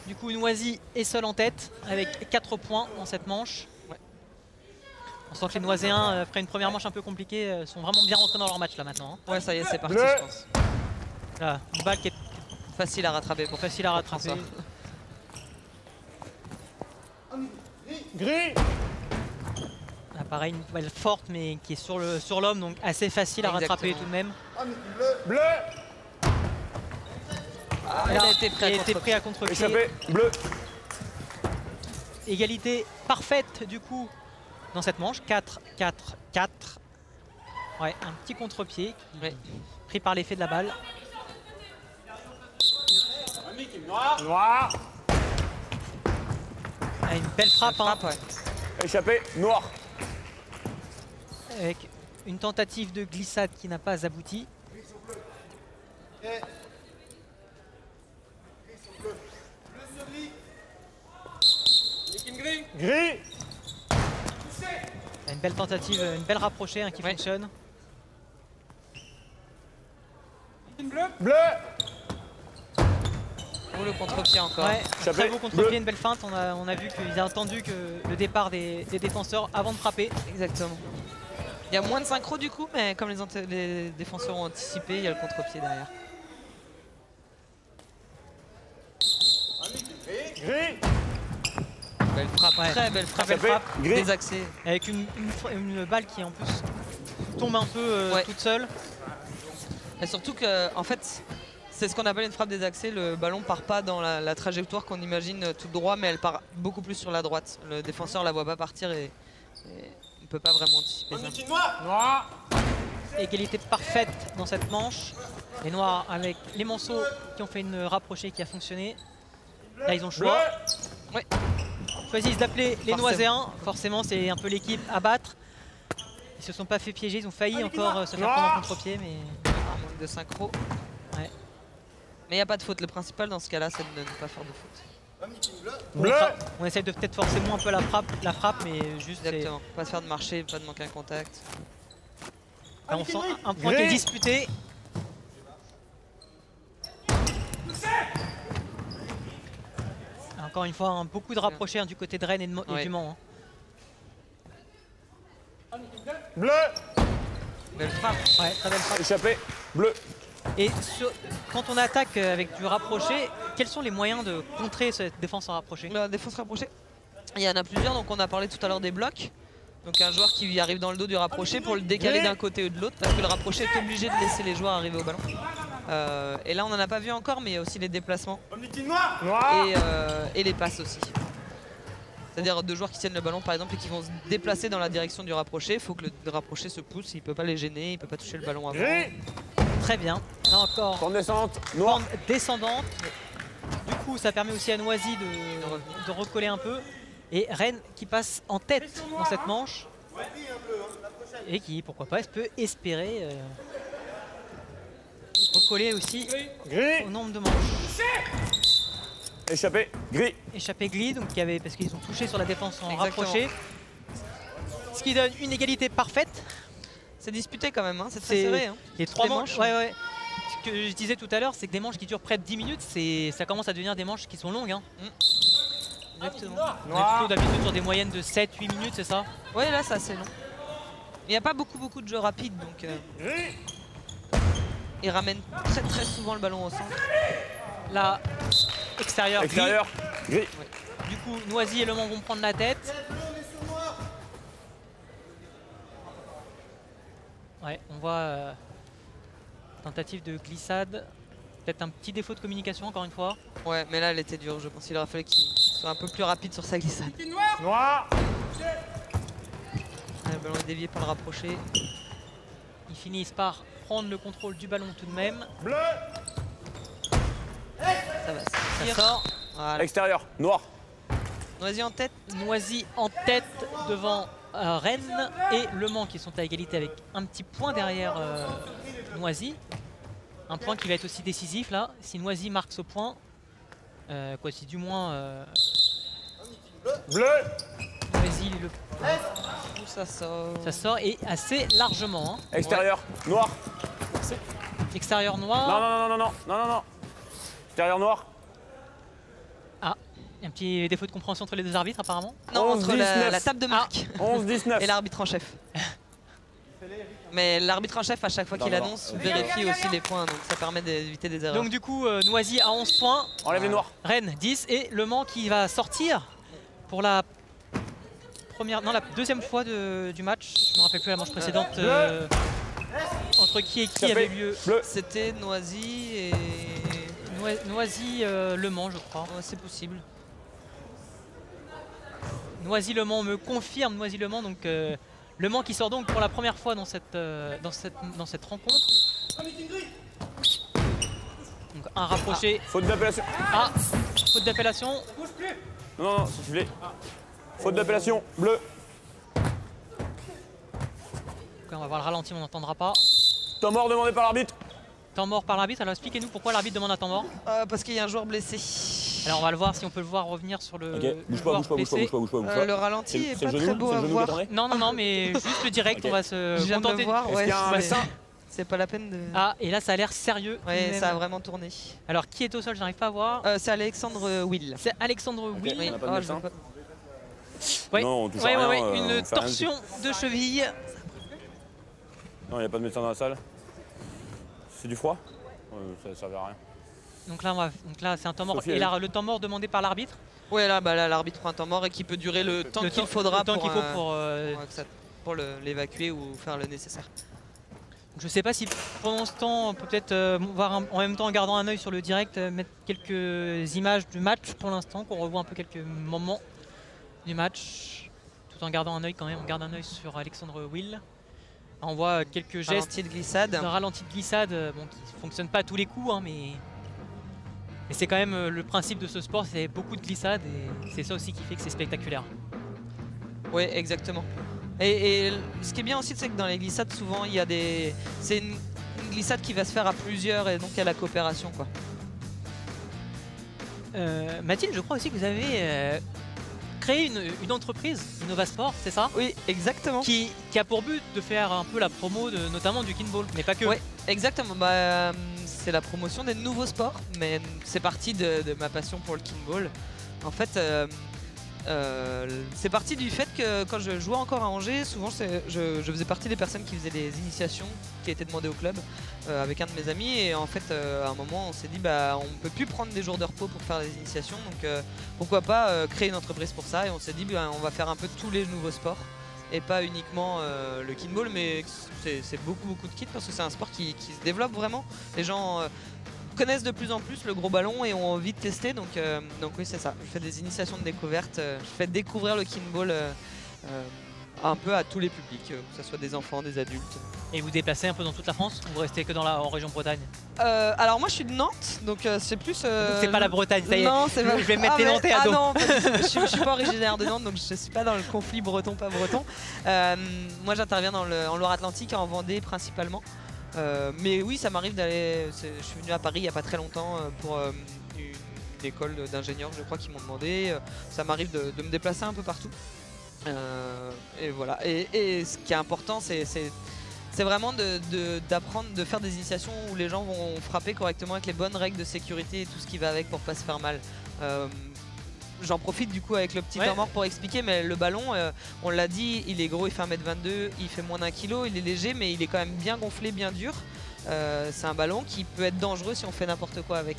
Du coup, Noisy est seul en tête avec 4 points dans cette manche. Ouais. On sent que les Noiséens, après une première manche un peu compliquée, sont vraiment bien rentrés dans leur match là maintenant. Ouais, ça y est, c'est parti, je pense. Là, une balle qui est facile à rattraper. Facile à rattraper. Gris. Ah, pareil, une balle forte mais qui est sur l'homme, donc assez facile à rattraper tout de même. Bleu. Il a été pris à contre-pied. Échappé, bleu. Égalité parfaite du coup dans cette manche. 4-4-4. Ouais, un petit contre-pied pris par l'effet de la balle. Noir. Ah, une belle frappe. Ouais. Échappé, noir. Avec une tentative de glissade qui n'a pas abouti. Gris. Une belle tentative, une belle rapprochée qui fonctionne. Bleu. Oh, le contre-pied encore. Ouais, très beau contre-pied, une belle feinte. On a vu qu'ils ont attendu que le départ des défenseurs avant de frapper. Exactement. Il y a moins de synchro du coup, mais comme les défenseurs ont anticipé, il y a le contre-pied derrière. Gris. Belle frappe, Ouais. très belle frappe. Belle frappe. Gris. Désaxé. Avec une balle qui en plus tombe un peu Ouais. toute seule. Et surtout que, en fait, c'est ce qu'on appelle une frappe désaxée. Le ballon part pas dans la trajectoire qu'on imagine tout droit, mais elle part beaucoup plus sur la droite. Le défenseur la voit pas partir et ne peut pas vraiment anticiper ça. Noir. Égalité parfaite dans cette manche. Les noirs avec les Manceaux qui ont fait une rapprochée qui a fonctionné. Là ils ont le choix. Ouais. Choisissent d'appeler les Forcément. Noiséens. Forcément c'est un peu l'équipe à battre. Ils se sont pas fait piéger, ils ont failli encore se faire prendre en contre-pied mais... Un manque de synchro. Ouais. Mais il n'y a pas de faute. Le principal dans ce cas-là, c'est de ne pas faire de faute. Bleu. On essaye de peut-être forcer moins un peu la frappe mais juste... Exactement. Pas se faire de marcher, pas de manquer un contact. Là, on sent un point qui est disputé. Encore une fois, beaucoup de rapprochés du côté de Rennes et Ouais. du Mans. Bleu. Belle frappe. Ouais, très belle frappe. Échappé. Bleu. Et quand on attaque avec du rapproché, quels sont les moyens de contrer cette défense en rapproché? La défense rapprochée, il y en a plusieurs. Donc on a parlé tout à l'heure des blocs. Donc un joueur qui arrive dans le dos du rapproché pour le décaler d'un côté ou de l'autre, parce que le rapproché est obligé de laisser les joueurs arriver au ballon. Et là on n'en a pas vu encore, mais il y a aussi les déplacements et les passes aussi. C'est-à-dire deux joueurs qui tiennent le ballon par exemple et qui vont se déplacer dans la direction du rapproché. Il faut que le rapproché se pousse, il ne peut pas les gêner, il ne peut pas toucher le ballon avant. Très bien. Là encore, Pente descendante. Noir. pente descendante. Du coup, ça permet aussi à Noisy de recoller un peu. Et Rennes qui passe en tête dans cette manche. Et qui, pourquoi pas, peut espérer recoller aussi Gris. au nombre de manches. Échappé. Gris. Échappé Gris, donc parce qu'ils ont touché sur la défense en Exactement. rapproché. Ce qui donne une égalité parfaite. C'est disputé quand même, hein. C'est très serré. Hein. Les trois Les manches. manches. Ouais. Ce que je disais tout à l'heure, c'est que des manches qui durent près de 10 minutes, ça commence à devenir des manches qui sont longues. Hein. Exactement. On est plutôt d'habitude sur des moyennes de 7-8 minutes, c'est ça? Ouais, là c'est assez long. Il n'y a pas beaucoup de jeux rapides, donc il ramène très souvent le ballon au centre. Là, extérieur. Extérieur. Gris. Du coup, Noisy et Le Mans vont prendre la tête. Ouais, on voit tentative de glissade. Peut-être un petit défaut de communication encore une fois. Ouais, mais là elle était dure, je pense qu'il aurait fallu qu'il soit un peu plus rapide sur sa glissade. Noir. Le ballon est dévié par le rapproché. Ils finissent par prendre le contrôle du ballon tout de même. Bleu. Ça va Ça sortir. sort. Voilà. Extérieur. Noir. Noisy en tête. Noisy en tête devant Rennes et Le Mans qui sont à égalité avec un petit point derrière Noisy. Un point qui va être aussi décisif là. Si Noisy marque ce point, si du moins Bleu. Noisy Ça sort. ça sort et assez largement. Hein. Extérieur. Noir. Extérieur noir. Non. Extérieur noir. Ah, un petit défaut de compréhension entre les deux arbitres apparemment. Non, 11, entre 19. la table de marque 11-19. et l'arbitre en chef. Mais l'arbitre en chef, à chaque fois qu'il Non. annonce, vérifie aussi les points, donc ça permet d'éviter des erreurs. Donc du coup, Noisy à 11 points. Enlève les noirs. Rennes 10 et Le Mans qui va sortir pour la deuxième fois du match. Je ne me rappelle plus la manche précédente entre qui et qui avait lieu. Bleu. C'était Noisy et... Noisy Le Mans je crois. Ouais, c'est possible. Noisy Le Mans me confirme Noisy Le Mans, donc Le Mans qui sort donc pour la première fois dans cette rencontre. Donc un rapproché. Faute d'appellation. Ah, faute d'appellation. Non, c'est sifflé. Faute d'appellation. Bleu. Ok, on va voir le ralenti, mais on n'entendra pas. Temps mort demandé par l'arbitre. Temps mort par l'arbitre. Alors expliquez-nous pourquoi l'arbitre demande un temps mort. Parce qu'il y a un joueur blessé. Alors on va le voir si on peut le voir revenir sur le Ok, bouge pas, joueur bouge pas. blessé. Le ralenti est pas très beau à C'est le genou voir. qui est tourné. Non, mais juste le direct, on va se Je viens de contenter. le voir, Est-ce ouais, qu'il y a un médecin? c'est pas la peine de... Ah, et là ça a l'air sérieux. Ouais, même. ça a vraiment tourné. Alors qui est au sol, je n'arrive pas à voir. C'est Alexandre Will. C'est Alexandre Will. On n'a pas de je médecin. vois pas. Ouais. Non, on touche Ouais, à rien, une on fait rien du torsion de cheville. Non, il n'y a pas de médecin dans la salle. C'est du froid? Ça servait à rien. Donc là, c'est un temps mort. Sophie, Et là, le temps mort demandé par l'arbitre. Ouais, là, l'arbitre prend un temps mort et qui peut durer le temps qu'il faudra pour l'évacuer ou faire le nécessaire. Je sais pas si pendant ce temps, on peut peut-être voir en même temps en gardant un œil sur le direct, mettre quelques images du match pour l'instant, qu'on revoit un peu quelques moments du match, tout en gardant un œil quand même. On garde un œil sur Alexandre Will. On voit quelques gestes ralenti de glissade, ralenti de glissade, bon, qui ne fonctionnent pas à tous les coups, hein, mais c'est quand même le principe de ce sport, c'est beaucoup de glissades et c'est ça aussi qui fait que c'est spectaculaire. Oui, exactement. Et ce qui est bien aussi, c'est que dans les glissades, souvent, il y a c'est une glissade qui va se faire à plusieurs et donc il y a la coopération, quoi. Mathilde, je crois aussi que vous avez créé une entreprise, Innovasport, c'est ça? Oui, exactement. Qui a pour but de faire un peu la promo notamment du kinball, mais pas que. Oui, exactement. C'est la promotion des nouveaux sports, mais c'est parti de ma passion pour le kinball. En fait, c'est parti du fait que quand je jouais encore à Angers, souvent je faisais partie des personnes qui faisaient des initiations qui étaient demandées au club avec un de mes amis, et en fait à un moment on s'est dit on ne peut plus prendre des jours de repos pour faire des initiations, donc pourquoi pas créer une entreprise pour ça, et on s'est dit on va faire un peu tous les nouveaux sports et pas uniquement le kinball, mais c'est beaucoup de kits parce que c'est un sport qui se développe vraiment. Les gens connaissent de plus en plus le gros ballon et ont envie de tester, donc oui, c'est ça. Je fais des initiations de découverte, je fais découvrir le kinball un peu à tous les publics, que ce soit des enfants, des adultes. Et vous déplacez un peu dans toute la France ou vous restez que en région Bretagne? Alors moi je suis de Nantes, donc c'est plus... Donc c'est pas la Bretagne, ça y est. Non, c'est je vais mettre les Nantais à dos. Non, je suis pas originaire de Nantes, donc je suis pas dans le conflit breton-pas breton. Moi j'interviens en Loire-Atlantique, en Vendée principalement. Mais oui, ça m'arrive d'aller... Je suis venu à Paris il n'y a pas très longtemps pour une école d'ingénieurs, je crois, qu'ils m'ont demandé. Ça m'arrive de me déplacer un peu partout. Et voilà. Et ce qui est important, c'est vraiment d'apprendre de faire des initiations où les gens vont frapper correctement avec les bonnes règles de sécurité et tout ce qui va avec pour pas se faire mal. J'en profite du coup avec le petit temps mort pour expliquer, mais le ballon, on l'a dit, il est gros, il fait 1m22, il fait moins d'1 kg, il est léger, mais il est quand même bien gonflé, bien dur. C'est un ballon qui peut être dangereux si on fait n'importe quoi avec.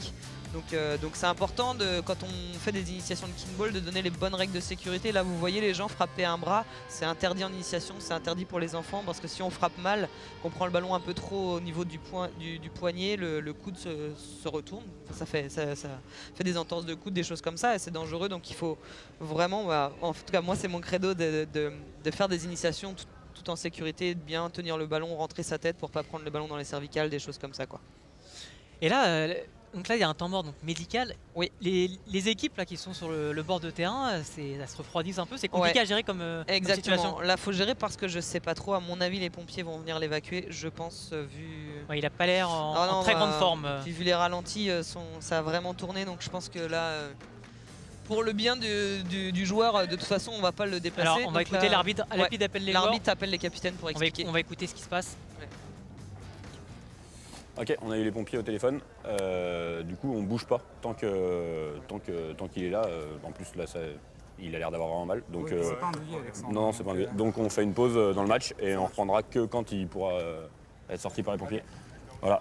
Donc c'est important, quand on fait des initiations de kinball, de donner les bonnes règles de sécurité. Là vous voyez les gens frapper un bras, c'est interdit en initiation, c'est interdit pour les enfants, parce que si on frappe mal, qu'on prend le ballon un peu trop au niveau du poignet, le coude se retourne, ça fait des entorses de coude, des choses comme ça, et c'est dangereux. Donc il faut vraiment, en tout cas moi c'est mon credo de faire des initiations tout en sécurité, de bien tenir le ballon, rentrer sa tête pour pas prendre le ballon dans les cervicales, des choses comme ça, quoi. Et là, donc là il y a un temps mort donc médical. Oui. Les équipes là qui sont sur le bord de terrain, elles se refroidissent un peu. C'est compliqué à gérer comme situation. Là faut gérer parce que je sais pas trop. À mon avis les pompiers vont venir l'évacuer. Je pense vu. Ouais, il a pas l'air en très grande forme. Puis vu les ralentis, ça a vraiment tourné. Donc je pense que là, pour le bien du joueur, de toute façon on va pas le déplacer. Alors on va écouter l'arbitre. L'arbitre appelle les capitaines pour expliquer. On va écouter ce qui se passe. Ouais. Ok, on a eu les pompiers au téléphone. Du coup, on bouge pas tant qu'il est là. En plus, là, il a l'air d'avoir vraiment mal. Donc, c'est pas un douillet, Alexandre. Non, c'est pas un douillet. Donc, on fait une pause dans le match et on reprendra que quand il pourra être sorti par les pompiers. Voilà.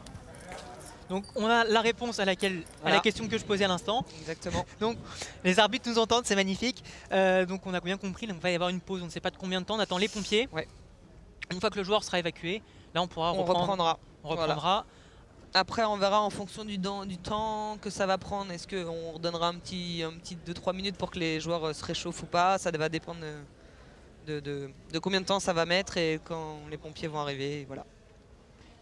Donc, on a la réponse à la question que je posais à l'instant. Exactement. Donc, les arbitres nous entendent, c'est magnifique. Donc, on a bien compris. Donc, il va y avoir une pause. On ne sait pas de combien de temps. On attend les pompiers. Ouais. Une fois que le joueur sera évacué, là, on reprendra. Voilà. Après on verra en fonction du temps que ça va prendre. Est-ce qu'on redonnera un petit 2-3 minutes pour que les joueurs se réchauffent ou pas? Ça va dépendre de combien de temps ça va mettre et quand les pompiers vont arriver. Voilà.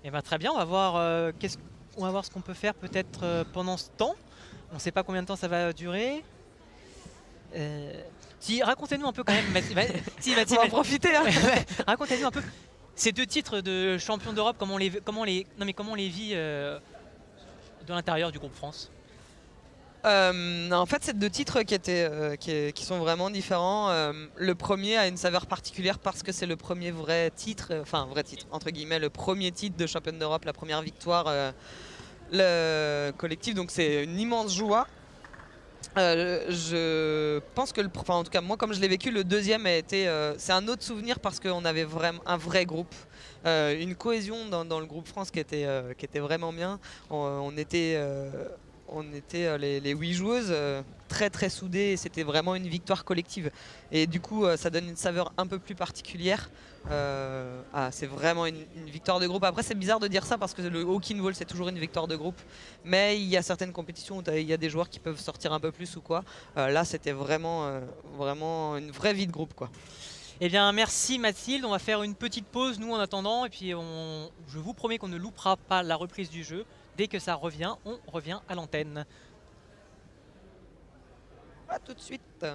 Et très bien, on va voir ce qu'on peut faire peut-être pendant ce temps. On ne sait pas combien de temps ça va durer. Racontez-nous un peu quand même. On va en profiter. Hein. Racontez-nous un peu. Ces deux titres de champion d'Europe, comment on les vit de l'intérieur du groupe France? En fait, c'est deux titres qui sont vraiment différents. Le premier a une saveur particulière parce que c'est le premier vrai titre, entre guillemets, le premier titre de champion d'Europe, la première victoire collective. Donc c'est une immense joie. Je pense que, en tout cas moi comme je l'ai vécu, le deuxième a été, c'est un autre souvenir parce qu'on avait vraiment un vrai groupe, une cohésion dans le groupe France qui était vraiment bien. On était on était les 8 joueuses très soudées et c'était vraiment une victoire collective. Et du coup, ça donne une saveur un peu plus particulière. C'est vraiment une victoire de groupe. Après, c'est bizarre de dire ça parce que le Hawking Ball, c'est toujours une victoire de groupe. Mais il y a certaines compétitions où il y a des joueurs qui peuvent sortir un peu plus ou quoi. Là, c'était vraiment une vraie vie de groupe, quoi. Eh bien, merci Mathilde. On va faire une petite pause, nous, en attendant. Et puis, je vous promets qu'on ne loupera pas la reprise du jeu. Dès que ça revient, on revient à l'antenne. À tout de suite.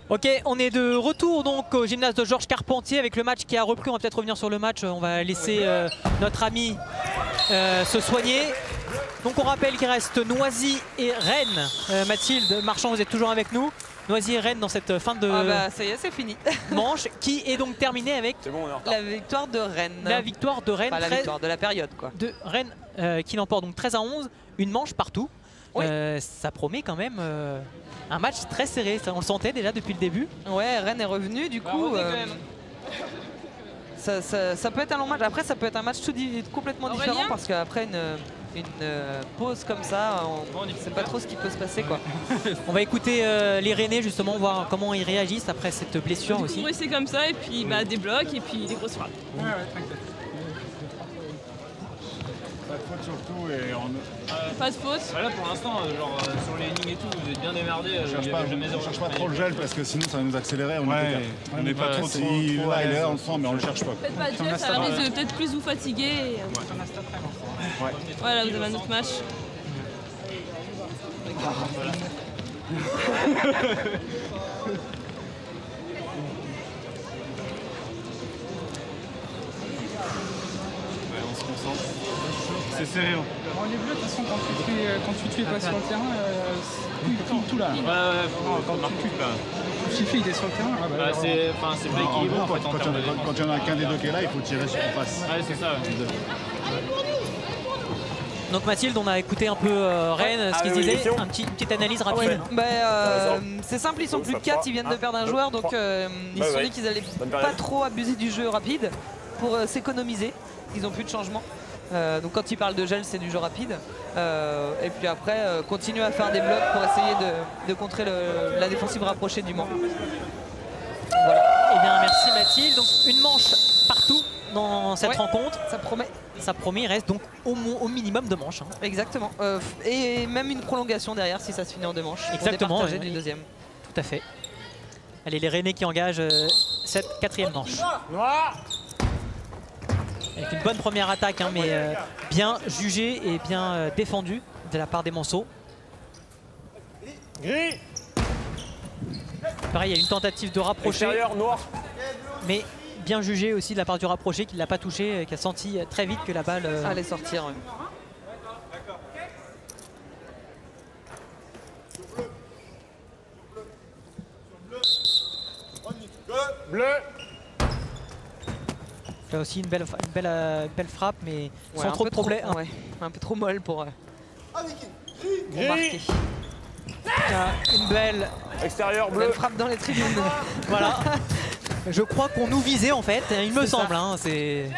Ok, on est de retour donc au gymnase de Georges Carpentier avec le match qui a repris. On va peut-être revenir sur le match. On va laisser notre ami se soigner. Donc on rappelle qu'il reste Noisy et Rennes. Mathilde Marchand, vous êtes toujours avec nous. Noisy et Rennes dans cette fin de ça y est, c'est fini. manche qui est donc terminée avec la victoire de Rennes. La victoire de Rennes. Pas la victoire de la période quoi. De Rennes qui l'emporte donc 13-11, une manche partout. Oui. Ça promet quand même un match très serré, ça, on le sentait déjà depuis le début. Ouais, Rennes est revenu du coup. Ça peut être un long match. Après, ça peut être un match complètement différent parce qu'après une pause comme ça, on ne sait pas trop ce qui peut se passer quoi. On va écouter les Rennais justement, voir comment ils réagissent après cette blessure aussi. C'est comme ça et puis des blocs et puis des grosses frappes. Ouais, t'inquiète. Pas de faute surtout et pas de faute. Là pour l'instant, genre sur les lignes et tout, vous êtes bien démerdés. On cherche pas trop le gel parce que sinon ça va nous accélérer. On n'est pas trop. Il est là, on le sent, mais on le cherche pas. Faites pas de gel, ça risque de peut-être plus vous fatiguer. Voilà, vous avez un autre match. On se concentre. C'est serré. Bon, les bleus, de toute façon, quand tu te fais pas sur le terrain, tout là. Quand Chiffy il est sur le terrain, c'est pas équilibré. Quand il y en a qu'un des deux qui est là, il faut tirer sur en face. Ouais, c'est ça. Donc Mathilde, on a écouté un peu Rennes, ce qu'ils disaient, une petite analyse rapide. C'est simple, ils sont plus de 4, ils viennent de perdre un joueur, donc ils se sont dit qu'ils allaient pas trop abuser du jeu rapide pour s'économiser. Ils n'ont plus de changement. Donc quand ils parlent de gel, c'est du jeu rapide. Et puis après, continuer à faire des blocs pour essayer de contrer la défensive rapprochée du Mans. Voilà. Eh bien merci Mathilde. Donc une manche partout dans cette rencontre. Ça promet. Ça promet, il reste donc au minimum 2 manches. Hein. Exactement. Et même une prolongation derrière si ça se finit en 2 manches. Exactement. On du deuxième. Tout à fait. Allez, les Rennais qui engagent cette 4e manche. Avec une bonne première attaque, hein, mais bien jugée et bien défendue de la part des Manceaux. Gris. Pareil, il y a une tentative de rapprocher. Extérieur, noir. Mais bien jugé aussi de la part du rapproché qui ne l'a pas touché, qui a senti très vite que la balle allait sortir. Ouais. Bleu. Là aussi une belle frappe, mais sans trop de problème. Ouais, un peu trop molle pour marquer. Une belle extérieur bleu. Belle frappe dans les tribunes. Voilà. Je crois qu'on nous visait en fait, il me semble. Hein, je ne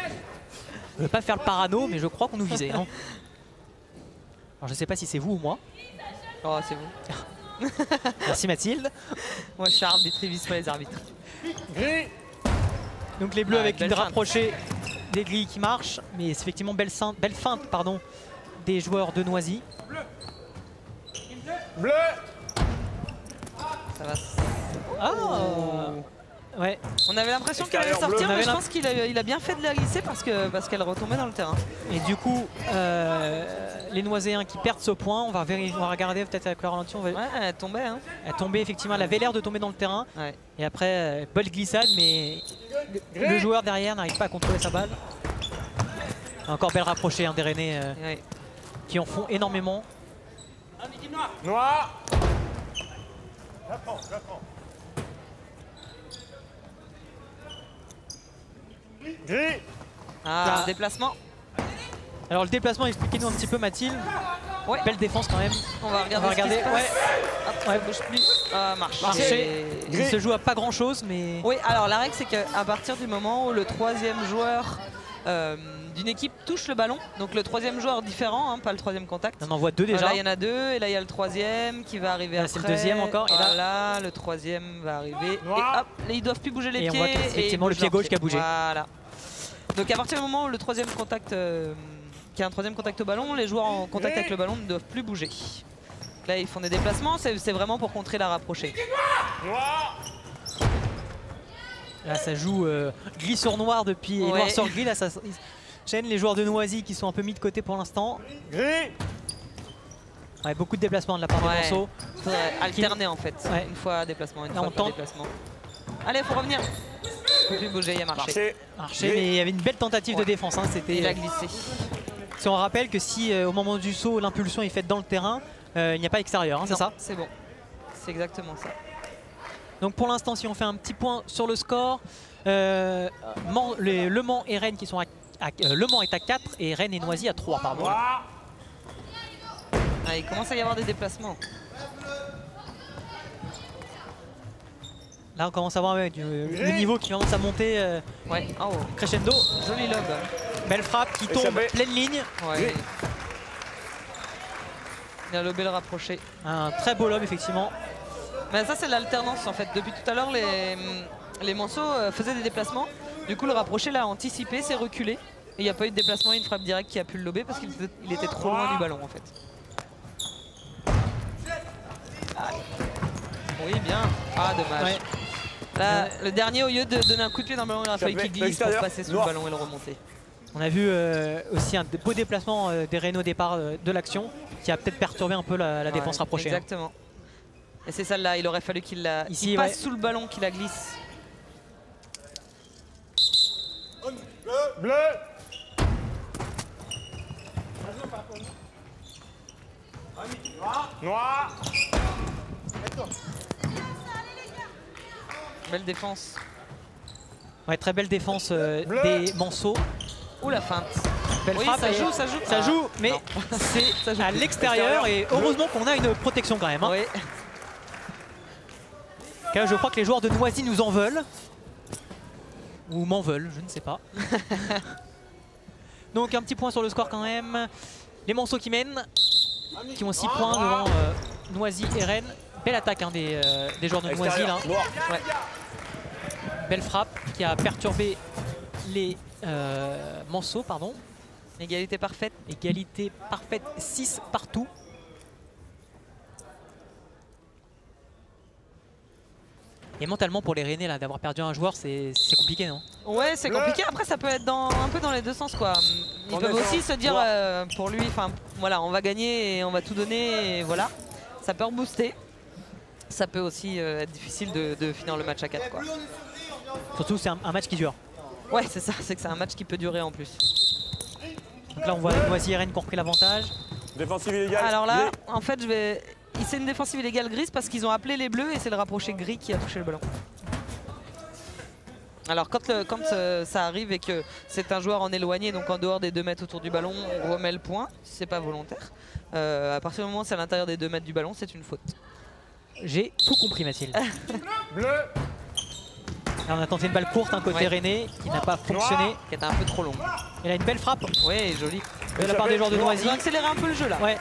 veux pas faire le parano, mais je crois qu'on nous visait. Hein. Alors je ne sais pas si c'est vous ou moi. Oh, c'est vous. Merci Mathilde. Moi je suis arbitre, ils visent pas les arbitres. Gris. Donc les bleus avec une rapprochée des grilles qui marchent, mais c'est effectivement belle feinte des joueurs de Noisy. Bleu. Ça va. Ah. Ouais. On avait l'impression qu'elle allait sortir, mais je pense qu'il a bien fait de la glisser parce qu'elle retombait dans le terrain. Et du coup, les Noiséens qui perdent ce point, on va regarder peut-être avec le ralenti. Ouais, elle tombait. Hein. Elle tombait effectivement, elle avait l'air de tomber dans le terrain. Ouais. Et après, belle glissade, mais le joueur derrière n'arrive pas à contrôler sa balle. Encore belle rapprochée des Rennais qui en font énormément. Noir. Gris. Ah, déplacement. Alors le déplacement, expliquez-nous un petit peu Mathilde. Ouais. Belle défense quand même. On va regarder. Ouais, bouge plus. Marche. Il se joue à pas grand chose, mais... Oui, alors la règle c'est qu'à partir du moment où le 3e joueur d'une équipe touche le ballon, donc le 3e joueur différent, hein, pas le 3e contact. On en voit 2 déjà. Là il y en a 2 et là il y a le 3e qui va arriver après. C'est le 2e encore. Et là le 3e va arriver. Et hop, là ils doivent plus bouger les pieds. On voit effectivement le pied gauche qui a bougé. Voilà. Donc à partir du moment où le 3e contact, qui a un 3e contact au ballon, les joueurs en contact avec le ballon ne doivent plus bouger. Là ils font des déplacements, c'est vraiment pour contrer la rapprochée. Là ça joue gris sur noir depuis et noir sur gris. Là, Chaîne, les joueurs de Noisy qui sont un peu mis de côté pour l'instant. Gris. Ouais, beaucoup de déplacements de la part des Monceaux. Il faudrait alterner en fait. Ouais. Une fois déplacement, une Là, fois on pas tente. déplacement. Allez, faut revenir. Il peut plus bouger, il a marché. Marché, mais il y avait une belle tentative de défense. Hein. Il a glissé. Si on rappelle que si au moment du saut, l'impulsion est faite dans le terrain, il n'y a pas extérieur, hein, c'est ça? C'est bon. C'est exactement ça. Donc pour l'instant, si on fait un petit point sur le score, Le Mans et Rennes qui sont Le Mans est à 4 et Rennes et Noisy à 3, pardon. Ah, il commence à y avoir des déplacements. Là, on commence à voir le niveau qui commence à monter crescendo. Joli lob. Belle frappe qui tombe pleine ligne. Ouais. Il a lobé le rapproché. Un très beau lob, effectivement. Mais ça, c'est l'alternance en fait. Depuis tout à l'heure, les Monceaux faisaient des déplacements. Du coup, le rapproché l'a anticipé, s'est reculé. Et il n'y a pas eu de déplacement, une frappe directe qui a pu le lober parce qu'il était trop loin du ballon en fait. Oui, bien. Ah, dommage. Ouais. Là, le dernier, au lieu de donner un coup de pied dans le ballon, il a fallu qu'il glisse pour passer sous le ballon et le remonter. On a vu aussi un beau déplacement des Rennes au départ de l'action qui a peut-être perturbé un peu la défense rapprochée. Exactement. Hein. Et c'est celle-là, il aurait fallu qu'il passe sous le ballon, qu'il la glisse. Bleu. Noir. Belle défense. Ouais, très belle défense des Monceaux. Ouh, la feinte. Belle frappe. Ça joue, ça joue. Ça joue, mais c'est à l'extérieur et heureusement qu'on a une protection quand même. Hein. Oui. Car je crois que les joueurs de Noisy nous en veulent. Ou m'en veulent, je ne sais pas. Donc un petit point sur le score quand même. Les Monceaux qui mènent, qui ont 6 points devant Noisy et Rennes. Belle attaque hein, des joueurs de Noisy là. Ouais. Belle frappe qui a perturbé les Monceaux, pardon. Égalité parfaite. Égalité parfaite, 6 partout. Et mentalement pour les Rennais là d'avoir perdu un joueur c'est compliqué non? Ouais c'est compliqué, après ça peut être un peu dans les deux sens quoi. Ils peuvent aussi se dire pour lui, enfin voilà on va gagner et on va tout donner et voilà. Ça peut rebooster. Ça peut aussi être difficile de finir le match à 4 quoi. Surtout c'est un match qui dure. Ouais c'est ça, c'est que c'est un match qui peut durer en plus. Donc là on voit Noisy et Rennes qui ont pris l'avantage. Défensive illégale. Alors là en fait c'est une défensive illégale grise parce qu'ils ont appelé les bleus et c'est le rapproché gris qui a touché le ballon. Alors quand ça arrive et que c'est un joueur en éloigné, donc en dehors des 2 mètres autour du ballon, on remet le point, si c'est pas volontaire. À partir du moment où c'est à l'intérieur des 2 mètres du ballon, c'est une faute. J'ai tout compris Mathilde. Bleu. Là, on a tenté une balle courte, un côté Rennais qui n'a pas fonctionné. Qui était un peu trop long. Et là une belle frappe. Oui, jolie. De la part des joueurs de Noisy. Ils ont accéléré un peu le jeu là. Ouais.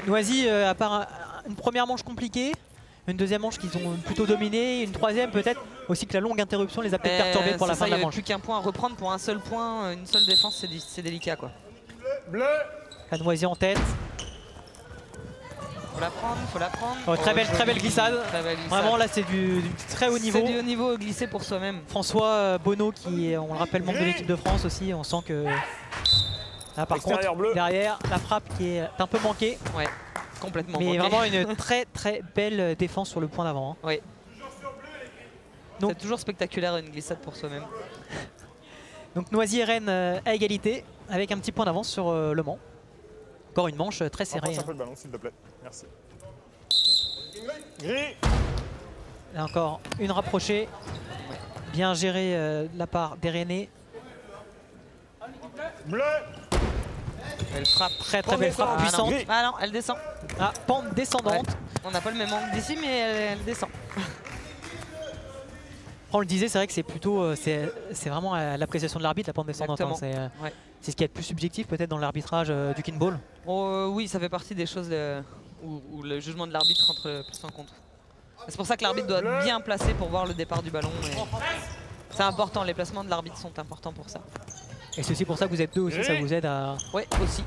Noisy, à part une première manche compliquée, une deuxième manche qu'ils ont plutôt dominée, une troisième peut-être aussi que la longue interruption les a peut-être perturbés pour la fin de la manche. Il n'y avait plus qu'un point à reprendre pour un seul point, une seule défense, c'est délicat quoi. Bleu. La Noisy en tête. Faut la prendre, faut la prendre. Oh, très belle glissade. Vraiment là c'est du très haut niveau. C'est du haut niveau glissé pour soi-même. François Bonneau qui est, on le rappelle, membre de l'équipe de France aussi, on sent que... Là, par contre, bleu. Derrière, la frappe qui est un peu manquée. Ouais, complètement mais manquée. vraiment une très belle défense sur le point d'avant. Hein. Oui. C'est toujours spectaculaire une glissade pour soi-même. Donc Noisy et Rennes à égalité avec un petit point d'avance sur Le Mans. Encore une manche très serrée. Rapproche un peu le ballon s'il te plaît. Merci. Gris. Là encore une rapprochée. Bien gérée de la part des Rennais. Bleu. Elle frappe. Très belle frappe puissante. Ah non, elle descend. Ah, pente descendante. Ouais. On n'a pas le même angle d'ici, mais elle descend. On le disait, c'est vrai que c'est plutôt, c'est vraiment l'appréciation de l'arbitre, la pente descendante. Hein, c'est ce qui est le plus subjectif peut-être dans l'arbitrage du kinball. Oui, ça fait partie des choses où le jugement de l'arbitre entre plus en compte. C'est pour ça que l'arbitre doit être bien placé pour voir le départ du ballon. C'est important, les placements de l'arbitre sont importants pour ça. Et c'est aussi pour ça que vous êtes deux aussi, ça vous aide à... Oui, aussi.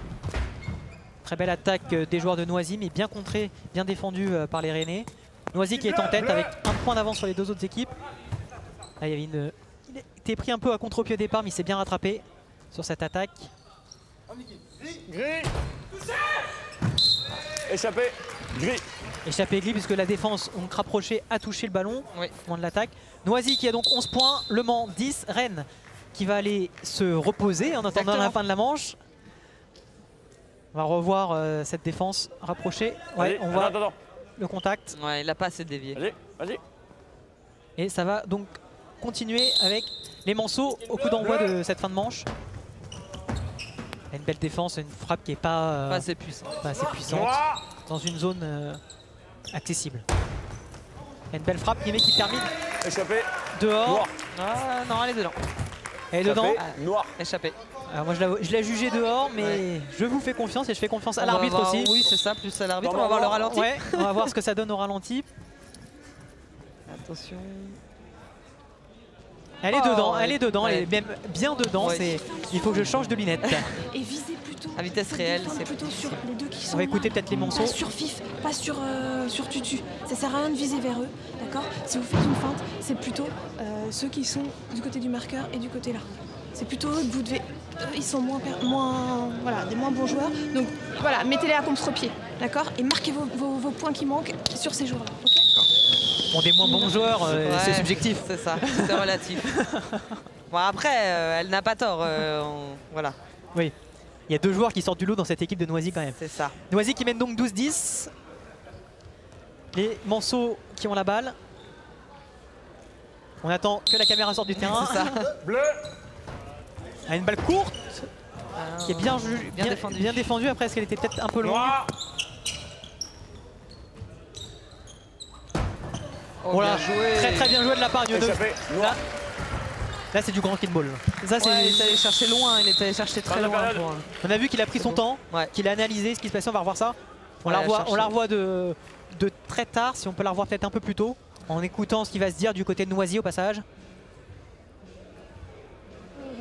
Très belle attaque des joueurs de Noisy, mais bien contrée, bien défendue par les Rennais. Noisy qui est en tête avec un point d'avance sur les 2 autres équipes. Là, il y avait il était pris un peu à contre-pied au départ, mais il s'est bien rattrapé. sur cette attaque. Gris. Échappé. Gris. Échappé gris puisque la défense, donc rapproché, a touché le ballon au moment de l'attaque. Noisy qui a donc 11 points, Le Mans 10, Rennes qui va aller se reposer en attendant la fin de la manche. On va revoir cette défense rapprochée. Ouais, on voit le contact. Ouais, il n'a pas assez dévié. Vas-y. Et ça va donc continuer avec les Manceaux au coup d'envoi de cette fin de manche. Une belle défense, une frappe qui n'est pas assez puissante. Dans une zone accessible. Une belle frappe qui termine. Échappé. Dehors. Noir. Ah, non, elle est dedans. Elle est dedans. Noir. Échappé. Alors moi je l'ai jugé dehors, mais je vous fais confiance et je fais confiance à l'arbitre aussi. Oui, c'est ça, plus à l'arbitre. On va voir le ralenti. Ouais, on va voir ce que ça donne au ralenti. Attention. Elle est dedans, elle est dedans, elle est même bien dedans. Il faut que je change de lunette. Et visez plutôt. À vitesse réelle, c'est plutôt sur les deux qui sont. On va écouter peut-être les Manceaux. Pas sur Fif, pas sur Tutu. Ça sert à rien de viser vers eux, d'accord? Si vous faites une feinte, c'est plutôt ceux qui sont du côté du marqueur et du côté là. C'est plutôt eux que vous devez. Ils sont voilà, des moins bons joueurs. Donc voilà, mettez-les à contre-pied, d'accord? Et marquez vos points qui manquent sur ces joueurs-là, ok? Bon, des moins bons joueurs, c'est subjectif. C'est ça, c'est relatif. Bon, après, elle n'a pas tort. Voilà. Oui, il y a deux joueurs qui sortent du lot dans cette équipe de Noisy quand même. C'est ça. Noisy qui mène donc 12-10. Les Manceaux qui ont la balle. On attend que la caméra sorte du terrain. C'est ça. Bleu. Une balle courte qui est bien défendue. Après, est-ce qu'elle était peut-être un peu longue? Voilà, très bien joué de la part de. Là c'est du grand kickball. Ça, il est allé chercher loin, il est allé chercher très loin. On a vu qu'il a pris son temps, qu'il a analysé ce qui se passait, on va revoir ça. On la revoit de très tard, si on peut la revoir peut-être un peu plus tôt, en écoutant ce qui va se dire du côté de Noisy au passage.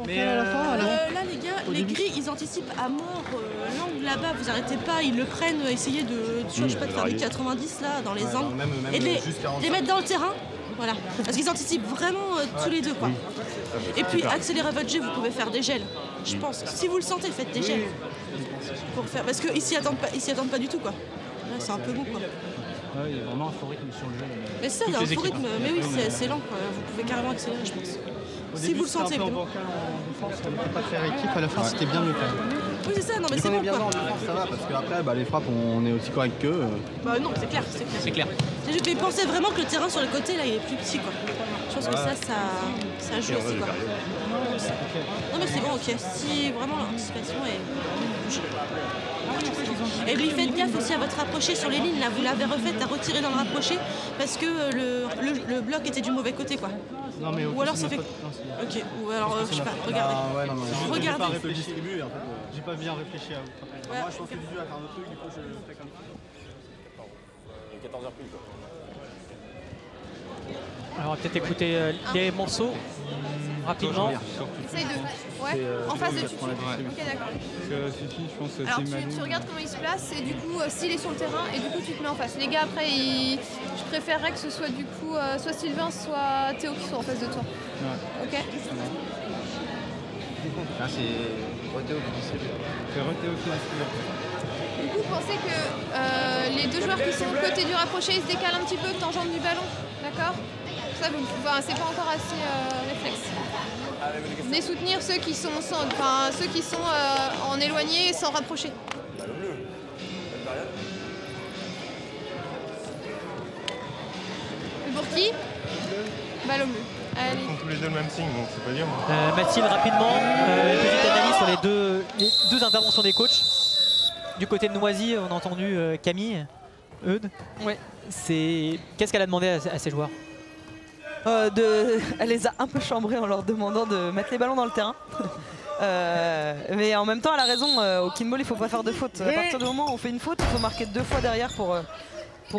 Mais là les gars, les gris ils anticipent à mort l'angle là-bas, vous arrêtez pas, ils le prennent, essayez de faire des 90 là dans les angles et de les mettre dans le terrain, voilà, parce qu'ils anticipent vraiment tous les deux quoi. Et puis accélérez votre jeu, vous pouvez faire des gels, je pense, si vous le sentez faites des gels pour faire, parce qu'ils s'y attendent pas du tout quoi, là c'est un peu bon quoi. Ouais, il y a vraiment un faux rythme sur le jeu. Mais ça, il y a un faux rythme, mais oui c'est lent quoi, vous pouvez carrément accélérer je pense. Si vous le sentez, on n'était pas faire équipe, à la fin c'était bien mieux quand même. Oui c'est ça, non mais c'est bon quoi. Ça va parce qu'après les frappes on est aussi correct qu'eux. Bah non c'est clair. C'est juste mais pensez vraiment que le terrain sur le côté là il est plus petit quoi. Je pense que ça joue aussi quoi. Non mais c'est bon ok, si vraiment l'anticipation est... Et lui faites gaffe aussi à votre rapproché sur les lignes là, vous l'avez refaite à retirer dans le rapproché parce que le bloc était du mauvais côté quoi. Non, mais ou alors ça fait... Ok, ou alors je sais pas, regardez. Regardez. J'ai pas bien réfléchi à vous. Moi je pense que du jeu à faire un autre truc, du coup je fais comme ça. Il est 14h pile quoi. Alors on va peut-être écouter les Manceaux rapidement. Essaye de. En face de Tutu. Ok, d'accord. Je pense que alors tu regardes comment il se place et du coup s'il est sur le terrain et du coup tu te mets en face. Les gars après je préférerais que ce soit du coup soit Sylvain soit Théo qui soit en face de toi. Ouais. Ok. Là c'est Théo qui dit Du coup pensez que les deux joueurs qui sont aux côtés du rapproché ils se décalent un petit peu tangente du ballon, d'accord? Ça c'est pas encore assez réflexe. Venez soutenir ceux qui sont en éloigné sans rapprocher. Pour qui? Balle au bleu. Allez. Ils font tous les deux le même signe, donc c'est pas dire. Mathilde, rapidement, une petite analyse sur les deux interventions des coachs. Du côté de Noisy, on a entendu Camille, Eudes. Ouais. Qu'est-ce qu'elle a demandé à ses joueurs? Elle les a un peu chambrés en leur demandant de mettre les ballons dans le terrain. Mais en même temps, elle a raison, au kinball, il ne faut pas faire de faute. À partir du moment où on fait une faute, il faut marquer 2 fois derrière pour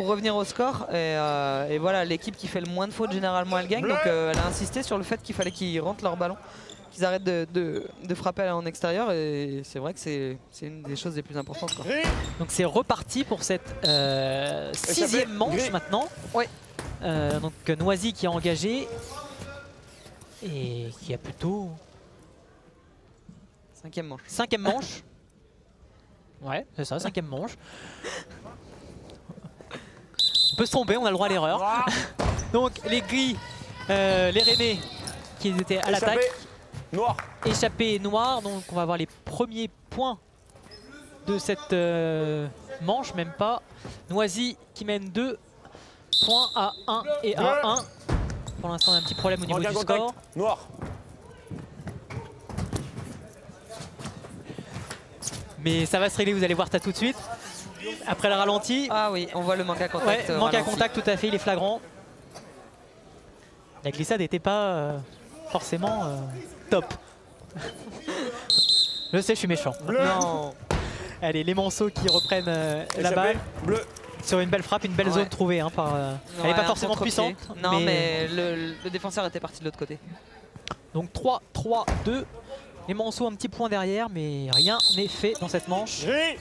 revenir au score. Et voilà, l'équipe qui fait le moins de fautes, généralement, elle gagne. Donc elle a insisté sur le fait qu'il fallait qu'ils rentrent leur ballon, qu'ils arrêtent de frapper en extérieur. Et c'est vrai que c'est une des choses les plus importantes, quoi. Donc c'est reparti pour cette 6e manche maintenant. Ouais. Donc Noisy qui est engagé et qui a plutôt 5e manche. 5e manche. Ouais, c'est ça, 5e manche. On peut se tromper, on a le droit à l'erreur. Donc les gris, les rennais qui étaient à l'attaque. Noir. Échappé noir, donc on va avoir les premiers points de cette manche, même pas. Noisy qui mène 2 points à 1 et à 1. Pour l'instant on a un petit problème au niveau du score. Noir. Mais ça va se régler, vous allez voir ça tout de suite. Après le ralenti. Ah oui, on voit le manque à contact. Ouais, manque à contact, tout à fait, il est flagrant. La glissade n'était pas forcément top. Je sais, je suis méchant. Non. Allez, les Manceaux qui reprennent la balle. Bleu. Sur une belle frappe, une belle zone trouvée. Hein, par, elle n'est pas forcément puissante. Non, mais le défenseur était parti de l'autre côté. Donc 3, 3, 2. Les Manceaux un petit point derrière, mais rien n'est fait dans cette manche. Gris.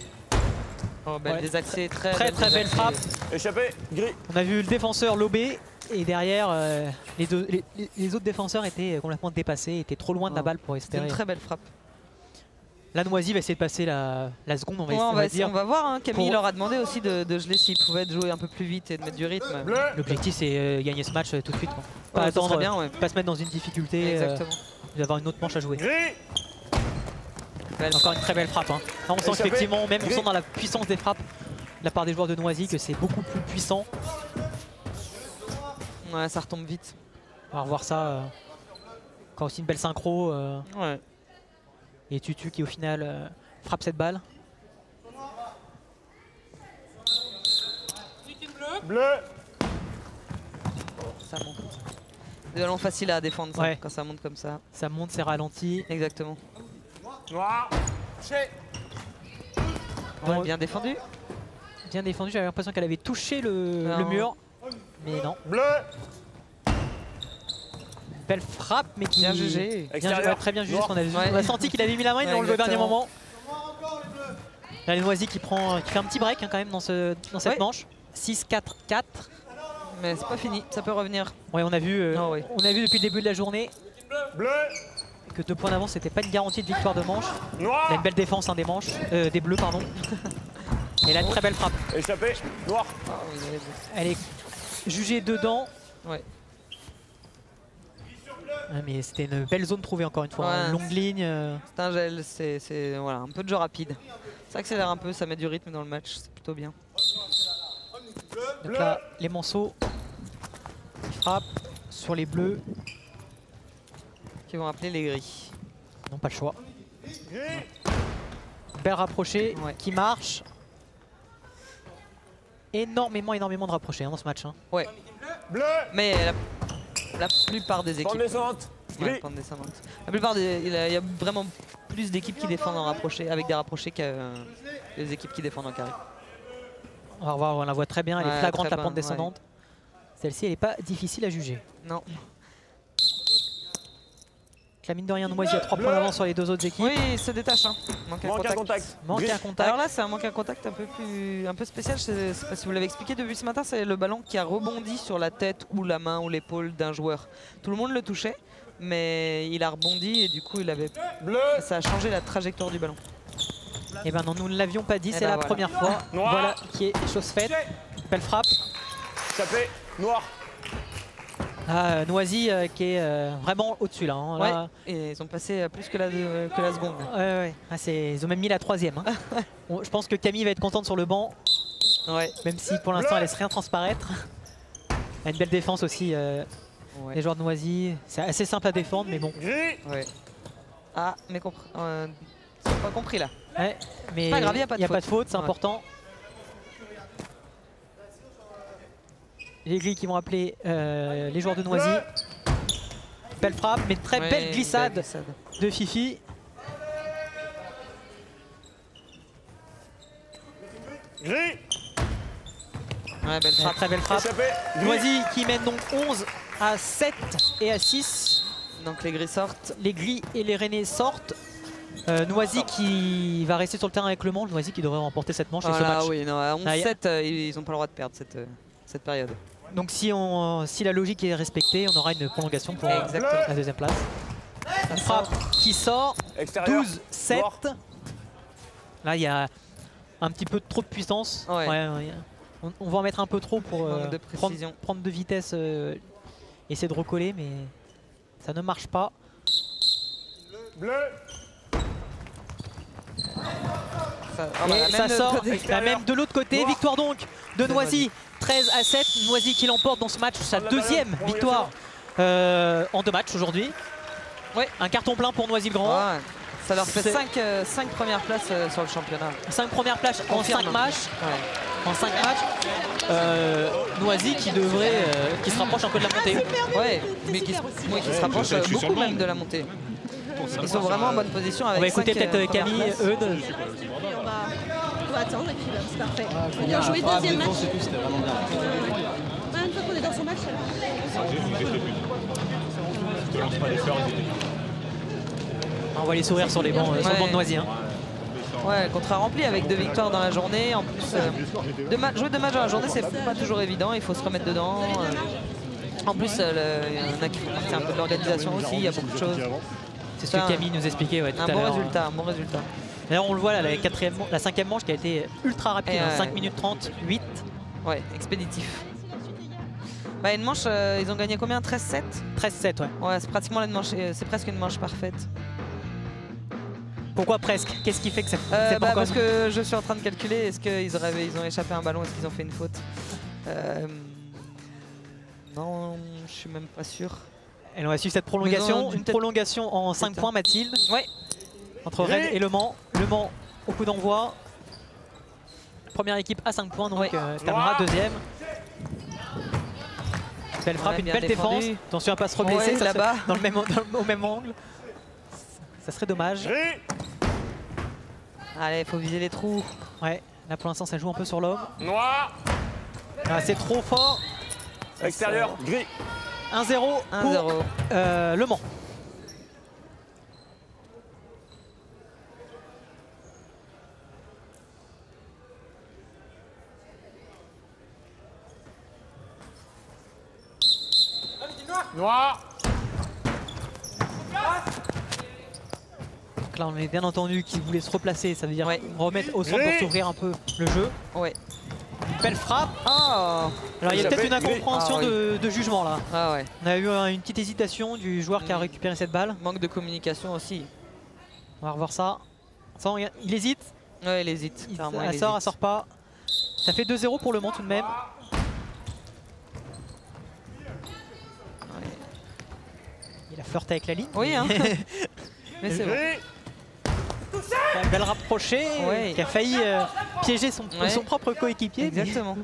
Oh, belle des accès, très belle frappe. Échappé, gris. On a vu le défenseur lober et derrière les autres défenseurs étaient complètement dépassés, étaient trop loin de la balle pour espérer. C'est une très belle frappe. La Noisy va essayer de passer la seconde, on va voir. Hein. Camille leur a demandé aussi de geler s'ils pouvaient jouer un peu plus vite et de mettre du rythme. L'objectif c'est gagner ce match tout de suite. Quoi. Pas attendre, bien, pas se mettre dans une difficulté, d'avoir une autre manche à jouer. Encore une très belle frappe. Hein. Là, on sent effectivement, même on sent dans la puissance des frappes de la part des joueurs de Noisy que c'est beaucoup plus puissant. Ouais, ça retombe vite. On va revoir ça. Encore aussi une belle synchro. Ouais. Et Tutu qui au final frappe cette balle. Bleu. Ça monte. Des ballons faciles à défendre ça, quand ça monte comme ça. Ça monte, c'est ralenti. Exactement. Noir. Ouais, bien défendu. Bien défendu, j'avais l'impression qu'elle avait touché le mur. Mais non. Bleu. Belle frappe, mais qui... Bien jugé. Très bien jugé, on a senti qu'il avait mis la main, il l'a enlevé au dernier moment. Là, les Noisy qui fait un petit break hein, quand même dans cette manche. 6-4-4. Mais c'est pas fini, ça peut revenir. Ouais, on a vu depuis le début de la journée que 2 points d'avance, c'était pas une garantie de victoire de manche. Noir. Il a une belle défense des manches, des bleus pardon. Et là une très belle frappe. Échappé, noir. Elle est jugée dedans. Ouais. Mais c'était une belle zone trouvée encore une fois, une longue ligne. C'est un gel, c'est voilà, un peu de jeu rapide. Ça accélère un peu, ça met du rythme dans le match, c'est plutôt bien. Donc là, les Manceaux frappent sur les bleus. Qui vont appeler les gris. Ils n'ont pas le choix. Belle rapprochée qui marche. Énormément de rapprochés hein, dans ce match. Hein. Ouais. Bleu. Mais la plupart des équipes... Pente descendante. Ouais, pente descendante. La plupart il y a vraiment plus d'équipes qui défendent en rapproché, avec des rapprochés que les équipes qui défendent en carré. On va revoir, on la voit très bien, elle est flagrante la pente descendante. Ouais. Celle-ci, elle n'est pas difficile à juger. Non. La mine de rien, Noisy a 3 points d'avance sur les 2 autres équipes. Oui, il se détache. Hein. Manque à contact. Manque à contact. Alors là, c'est un manque à contact un peu spécial. Je ne sais pas si vous l'avez expliqué depuis ce matin. C'est le ballon qui a rebondi sur la tête ou la main ou l'épaule d'un joueur. Tout le monde le touchait, mais il a rebondi et du coup, ça a changé la trajectoire du ballon. Et ben non, nous ne l'avions pas dit, c'est la première fois. Voilà qui est chose faite. Belle frappe. Échappé, noir. Ah, Noisy qui est vraiment au-dessus là, hein. Là. Et ils ont passé plus que la seconde. Ouais. Ah, ils ont même mis la 3e. Hein. Bon, je pense que Camille va être contente sur le banc. Ouais. Même si pour l'instant elle laisse rien transparaître. Elle a une belle défense aussi. Les joueurs de Noisy. C'est assez simple à défendre, mais bon. Ouais. Ah, mais c'est pas compris là. Ouais, mais pas grave, il n'y a pas de faute, c'est important. Les grilles qui vont appeler les joueurs de Noisy. Belle frappe, mais très belle glissade de Fifi. Gris. Ouais, belle frappe. Très belle frappe. Noisy qui mène donc 11 à 7 et à 6. Donc les gris sortent. Les gris et les rennais sortent. Noisy qui va rester sur le terrain avec Le Mans. Noisy qui devrait remporter cette manche et ce match. Oui, non, à 11-7, ils n'ont pas le droit de perdre cette période. Donc si la logique est respectée, on aura une prolongation pour la 2e place. Une frappe qui sort. 12-7. Là, il y a un petit peu trop de puissance. Ouais, on va en mettre un peu trop pour prendre de vitesse, essayer de recoller, mais ça ne marche pas. Bleu. Ça sort même de l'autre côté. Victoire donc de Noisy, 13-7. Noisy qui l'emporte dans ce match, sa deuxième victoire en 2 matchs aujourd'hui. Ouais, un carton plein pour Noisy-le-Grand. Ouais. Ça leur fait 5 premières places sur le championnat. 5 premières places en 5 matchs. Ouais. En 5 matchs. Noisy qui devrait, qui se rapproche un peu de la montée. Ouais, mais qui se rapproche beaucoup même de la montée. Ils sont vraiment en bonne position. Avec on va écouter peut-être Camille, Eudes. On va attendre et puis c'est parfait. Bien joué, deuxième match. C'était vraiment bien. Une fois qu'on est dans son match, on voit les sourires sur les bancs, sur le banc de Noisy. Hein. Ouais, contrat rempli avec 2 victoires dans la journée. En plus, jouer 2 matchs dans la journée, c'est pas toujours évident. Il faut se remettre dedans. En plus, il y en a qui font partie un peu de l'organisation aussi. Il y a beaucoup de choses. C'est ce que Camille nous expliquait tout à l'heure. Un bon résultat. D'ailleurs, on le voit là, la 5e manche qui a été ultra rapide, 5 minutes 38. Ouais, expéditif. Bah, une manche, ils ont gagné combien? 13-7? 13-7, ouais. Ouais, c'est pratiquement c'est presque une manche parfaite. Pourquoi presque? Qu'est-ce qui fait que c'est pas encore... Parce que je suis en train de calculer, est-ce qu'ils ont échappé un ballon, est-ce qu'ils ont fait une faute? Non, je suis même pas sûr. Et on va suivre cette prolongation, une prolongation en 5 points, Mathilde. Ouais. Entre Rennes et Le Mans. Le Mans au coup d'envoi. Première équipe à 5 points, donc terminera deuxième. Belle frappe, une belle défense. Attention à pas se reblesser là-bas au même angle. Ça serait dommage. Allez, il faut viser les trous. Ouais, là pour l'instant ça joue un peu sur l'homme. Noir. Ah, c'est trop fort. Extérieur, gris. 1-0 pour Le Mans. Noir. Donc là on est bien entendu qu'il voulait se replacer, ça veut dire remettre au centre pour s'ouvrir un peu le jeu. Ouais. Belle frappe. Oh. Alors il y a peut-être une incompréhension de jugement là. Ah ouais. On a eu une petite hésitation du joueur qui a récupéré cette balle. Manque de communication aussi. On va revoir ça. Il hésite. Ouais, il hésite. Elle sort pas. Ça fait 2-0 pour Le Mans tout de même. Il a flirté avec la ligne. Oui, hein. Mais c'est vrai. Une belle rapprochée qui a failli piéger son propre coéquipier. Exactement.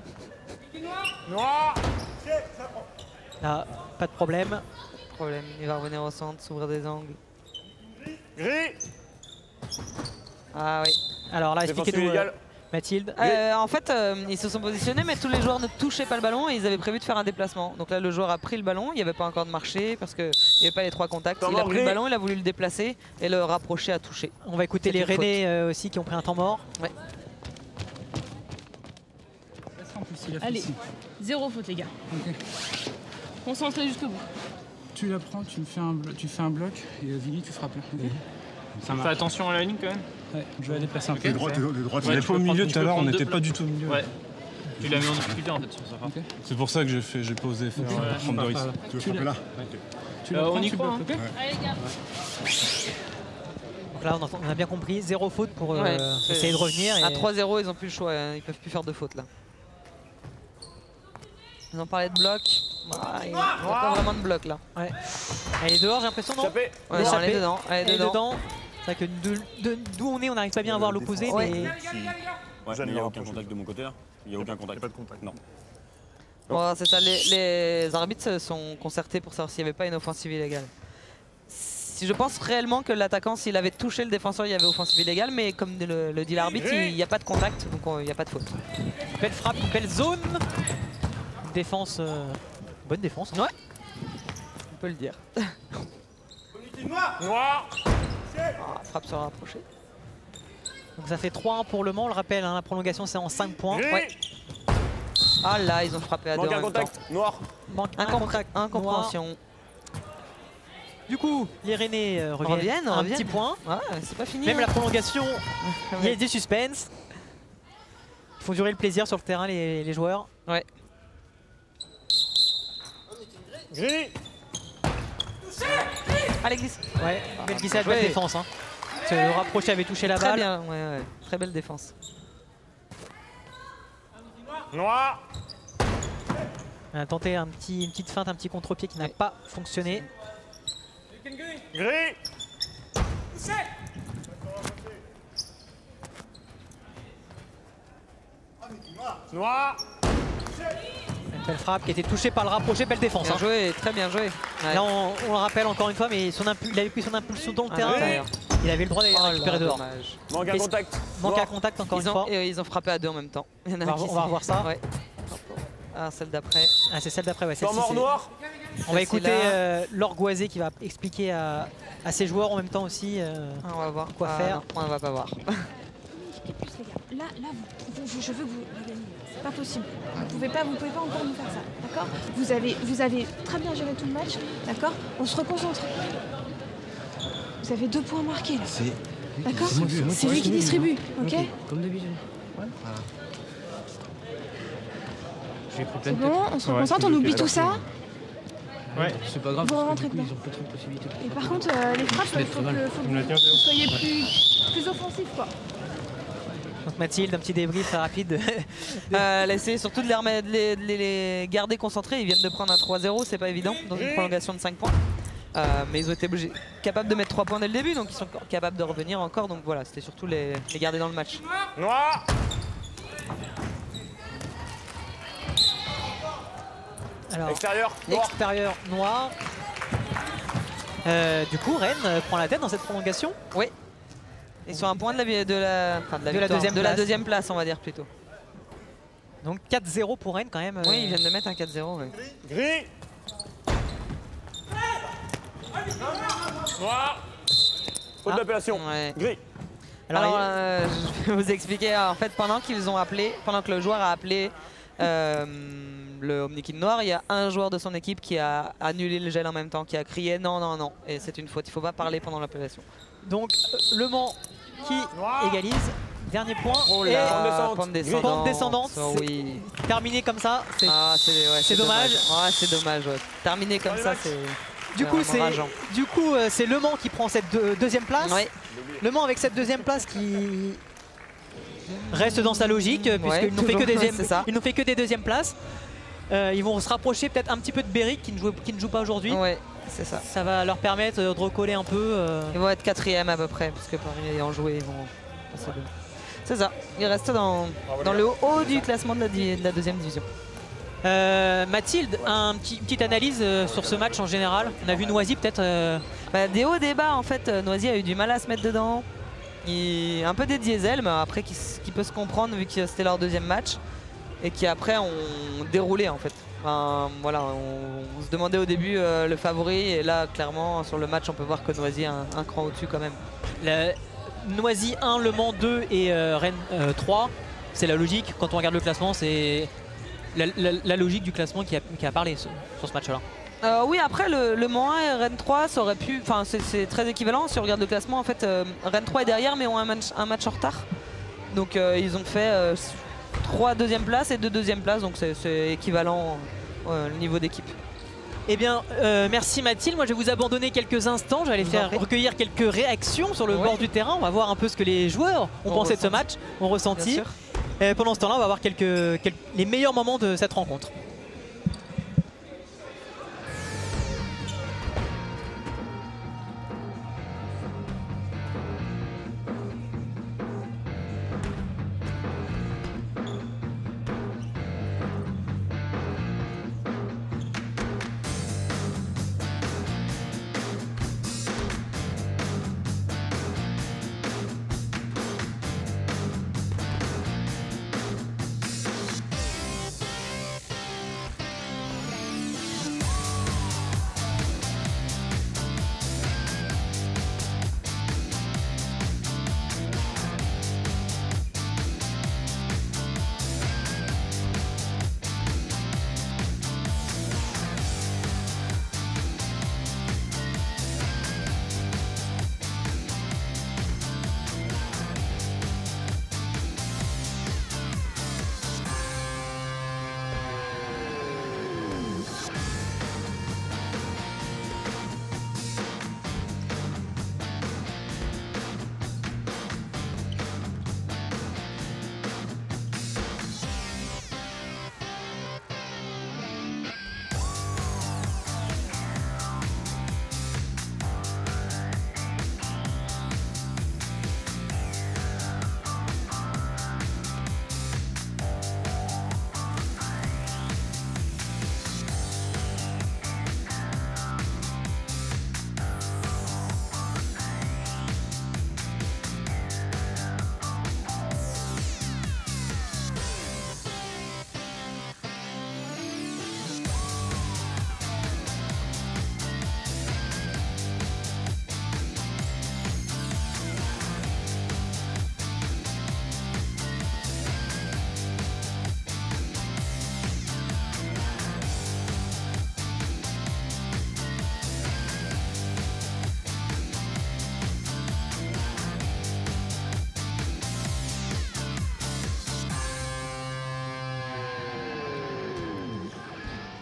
Là, pas de problème. Il va revenir au centre, s'ouvrir des angles. Gris. Ah oui. Alors là, expliquez-nous, Mathilde. En fait, ils se sont positionnés, mais tous les joueurs ne touchaient pas le ballon et ils avaient prévu de faire un déplacement. Donc là, le joueur a pris le ballon, il n'y avait pas encore de marché parce qu'il n'y avait pas les 3 contacts. Il a pris le ballon, il a voulu le déplacer et le rapprocher à toucher. On va écouter les Rennais aussi qui ont pris un temps mort. Ouais. Allez, 0 faute les gars. Okay. Concentré jusqu'au bout. Tu la prends, tu fais un bloc et Vili tu frappes. Okay. Ça fait attention à la ligne quand même. Ouais, je vais aller passer un peu. Les droites, on n'était pas au milieu tout à l'heure, on n'était pas du tout au milieu. Ouais. Tu l'as mis en difficulté en fait sur sa frappe. C'est pour ça que j'ai pas osé faire prendre de risque. Tu veux frapper là? Tu la prends, on y croit. Okay. Allez les gars. Donc là on a bien compris, 0 faute pour essayer de revenir. À 3-0 ils n'ont plus le choix, ils peuvent plus faire de faute là. Ils ont parlé de bloc. Il n'y a pas vraiment de bloc là. Ouais. Elle est dehors, j'ai l'impression, non? Ouais, elle est dedans. Elle est dedans. C'est vrai que d'où on est, on n'arrive pas bien à voir l'opposé. Ouais, il n'y a aucun contact de mon côté. Il n'y a aucun contact. Pas de contact. Non. Bon, c'est ça, les arbitres se sont concertés pour savoir s'il n'y avait pas une offensive illégale. Si je pense réellement que l'attaquant, s'il avait touché le défenseur, il y avait offensive illégale, mais comme le dit l'arbitre, il n'y a pas de contact, donc il n'y a pas de faute. Belle frappe, une belle zone. Défense, bonne défense. Ouais, on peut le dire. Noir. Frappe sur rapproché. Donc ça fait 3-1 pour Le Mans, on le rappelle, hein, la prolongation c'est en 5 points. Ouais. Ah là, ils ont frappé à deux en même temps. Noir. Manque un contact. Incompréhension. Du coup, les Rennais reviennent un petit point. Ouais, c'est pas fini. Même hein. la prolongation, il y a du suspense. Ils font durer le plaisir sur le terrain, les joueurs. Ouais. Gris. Allez, glisse. Ouais, belle glissade, belle défense. Hein. Le rapproché avait touché la Très balle. bien, ouais. Très belle défense. Noir. On a tenté une petite feinte, un petit contre-pied qui n'a pas fonctionné. Gris. Noir. Une belle frappe qui a été touchée par le rapproché, belle défense. Bien joué, très bien joué. Ouais. Là, on le rappelle encore une fois, mais il avait pris son impulsion dans le terrain. Il avait le droit d'aller récupérer dehors. Manque à contact. Manque à contact encore une fois. Ils ont frappé à deux en même temps. On va revoir ça. Ouais. Ah, celle d'après. Ah, c'est celle d'après, ouais. Temps mort noir. On va écouter Laure Goisé qui va expliquer à ses joueurs en même temps aussi on va voir quoi faire. Non, on va pas voir. Là, je veux que vous la gagnez. C'est pas possible. Vous pouvez pas encore nous faire ça, d'accord? Vous avez très bien géré tout le match, d'accord? On se reconcentre. Vous avez 2 points marqués là. D'accord? C'est lui qui distribue, ok? Comme d'habitude. Ouais. C'est bon, on se reconcentre, on oublie tout ça. Ouais, c'est pas grave. Vous rentrez dedans. Ils ont pas trop de possibilités. Et par contre, les frappes, il faut que vous soyez plus offensif, quoi. Donc Mathilde, un petit débrief rapide. Essayer surtout de les garder concentrés. Ils viennent de prendre un 3-0, c'est pas évident dans une prolongation de 5 points. Mais ils ont été capables de mettre 3 points dès le début, donc ils sont capables de revenir encore. Donc voilà, c'était surtout les garder dans le match. Noir. Alors, extérieur noir. Extérieur noir. Du coup, Rennes prend la tête dans cette prolongation. Oui. Ils sont à un point de la deuxième place, on va dire plutôt. Donc 4-0 pour Rennes quand même. Oui, ils viennent de mettre un 4-0. Ouais. Gris. Noir. Faute d'appellation. Ouais. Gris. Alors je vais vous expliquer. En fait, pendant que le joueur a appelé le Omnikin noir, il y a un joueur de son équipe qui a annulé le gel en même temps, qui a crié non, non, non. Et c'est une faute. Il ne faut pas parler pendant l'appellation. Donc Le Mans qui égalise. Dernier point. Oh là, pente descendante. Oh, oui. Terminé comme ça. C'est dommage. Ouais, c'est dommage. Ouais. Terminé comme ça, c'est. Du coup, c'est Le Mans qui prend cette deuxième place. Ouais. Le Mans avec cette deuxième place qui reste dans sa logique, puisqu'ils n'ont fait que des deuxièmes places. Ils vont se rapprocher peut-être un petit peu de Béric qui ne joue pas aujourd'hui. Ouais, c'est ça. Ça va leur permettre de recoller un peu. Ils vont être 4e à peu près, parce que Paris ayant joué, ils vont passer de... C'est ça, ils restent dans le haut du classement de la deuxième division. Mathilde, une petite analyse sur ce match en général. On a vu Noisy peut-être... Des hauts, des bas en fait. Noisy a eu du mal à se mettre dedans. Un peu des diesels, mais après qui peut se comprendre vu que c'était leur deuxième match. Et qui après ont déroulé en fait. Enfin, voilà, on se demandait au début le favori. Et là clairement sur le match on peut voir que Noisy a un cran au-dessus quand même. Noisy 1, Le Mans 2 et Rennes 3. C'est la logique. Quand on regarde le classement, c'est la logique du classement qui a parlé sur ce match-là. Oui, après le Mans 1 et Rennes 3, ça aurait pu. Enfin, c'est très équivalent. Si on regarde le classement, en fait, Rennes 3 est derrière, mais ont un match en retard. Donc ils ont fait 3 deuxième places et 2 deuxième places, donc c'est équivalent au niveau d'équipe. Eh bien, merci Mathilde. Moi, je vais vous abandonner quelques instants. Je vais aller recueillir quelques réactions sur le bord du terrain. On va voir un peu ce que les joueurs ont pensé de ce match, ont ressenti. Et pendant ce temps-là, on va voir les meilleurs moments de cette rencontre.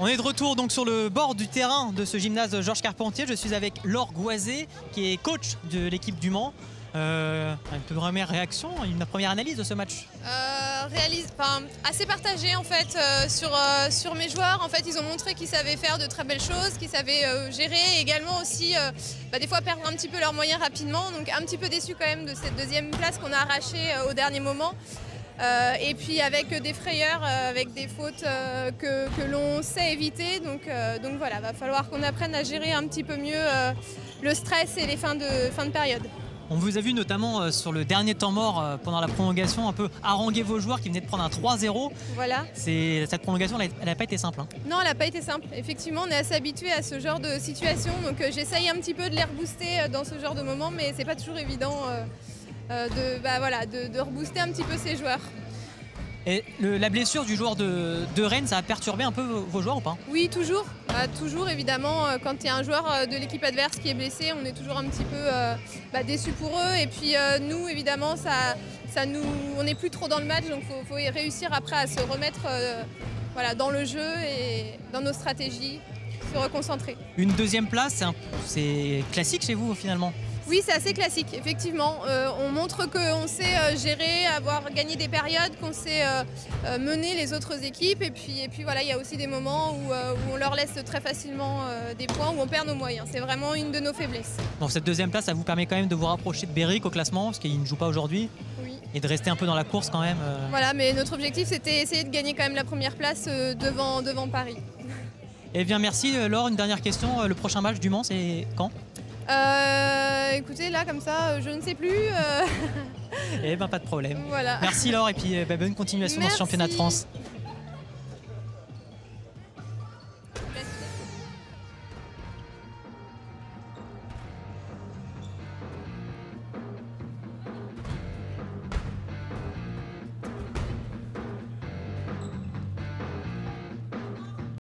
On est de retour donc sur le bord du terrain de ce gymnase Georges Carpentier. Je suis avec Laure Goisé, qui est coach de l'équipe du Mans. Une première réaction, une première analyse de ce match. Assez partagé en fait sur mes joueurs. En fait, ils ont montré qu'ils savaient faire de très belles choses, qu'ils savaient gérer et également aussi des fois perdre un petit peu leurs moyens rapidement. Donc un petit peu déçu quand même de cette deuxième place qu'on a arrachée au dernier moment. Et puis avec des frayeurs, avec des fautes que l'on sait éviter. Donc voilà, va falloir qu'on apprenne à gérer un petit peu mieux le stress et les fins de période. On vous a vu notamment sur le dernier temps mort pendant la prolongation un peu haranguer vos joueurs qui venaient de prendre un 3-0. Voilà. Cette prolongation, elle n'a pas été simple. Hein. Non, elle n'a pas été simple. Effectivement, on est assez habitué à ce genre de situation. Donc j'essaye un petit peu de les rebooster dans ce genre de moment, mais c'est pas toujours évident de rebooster un petit peu ces joueurs. Et la blessure du joueur de Rennes, ça a perturbé un peu vos joueurs ou pas? Oui, toujours. Toujours, évidemment, quand il y a un joueur de l'équipe adverse qui est blessé, on est toujours un petit peu déçus pour eux. Et puis nous, évidemment, on n'est plus trop dans le match, donc il faut réussir après à se remettre dans le jeu et dans nos stratégies, se reconcentrer. Une deuxième place, c'est classique chez vous finalement? Oui, c'est assez classique, effectivement. On montre qu'on sait gérer, avoir gagné des périodes, qu'on sait mener les autres équipes. Et puis voilà, il y a aussi des moments où on leur laisse très facilement des points, où on perd nos moyens. C'est vraiment une de nos faiblesses. Bon, cette deuxième place, ça vous permet quand même de vous rapprocher de Béric au classement, parce qu'il ne joue pas aujourd'hui. Oui. Et de rester un peu dans la course quand même. Voilà, mais notre objectif, c'était essayer de gagner quand même la première place devant Paris. Eh bien, merci Laure. Une dernière question. Le prochain match du Mans, c'est quand ? Écoutez, là, comme ça, je ne sais plus. Eh ben, pas de problème. Voilà. Merci Laure et puis bonne continuation dans ce championnat de France.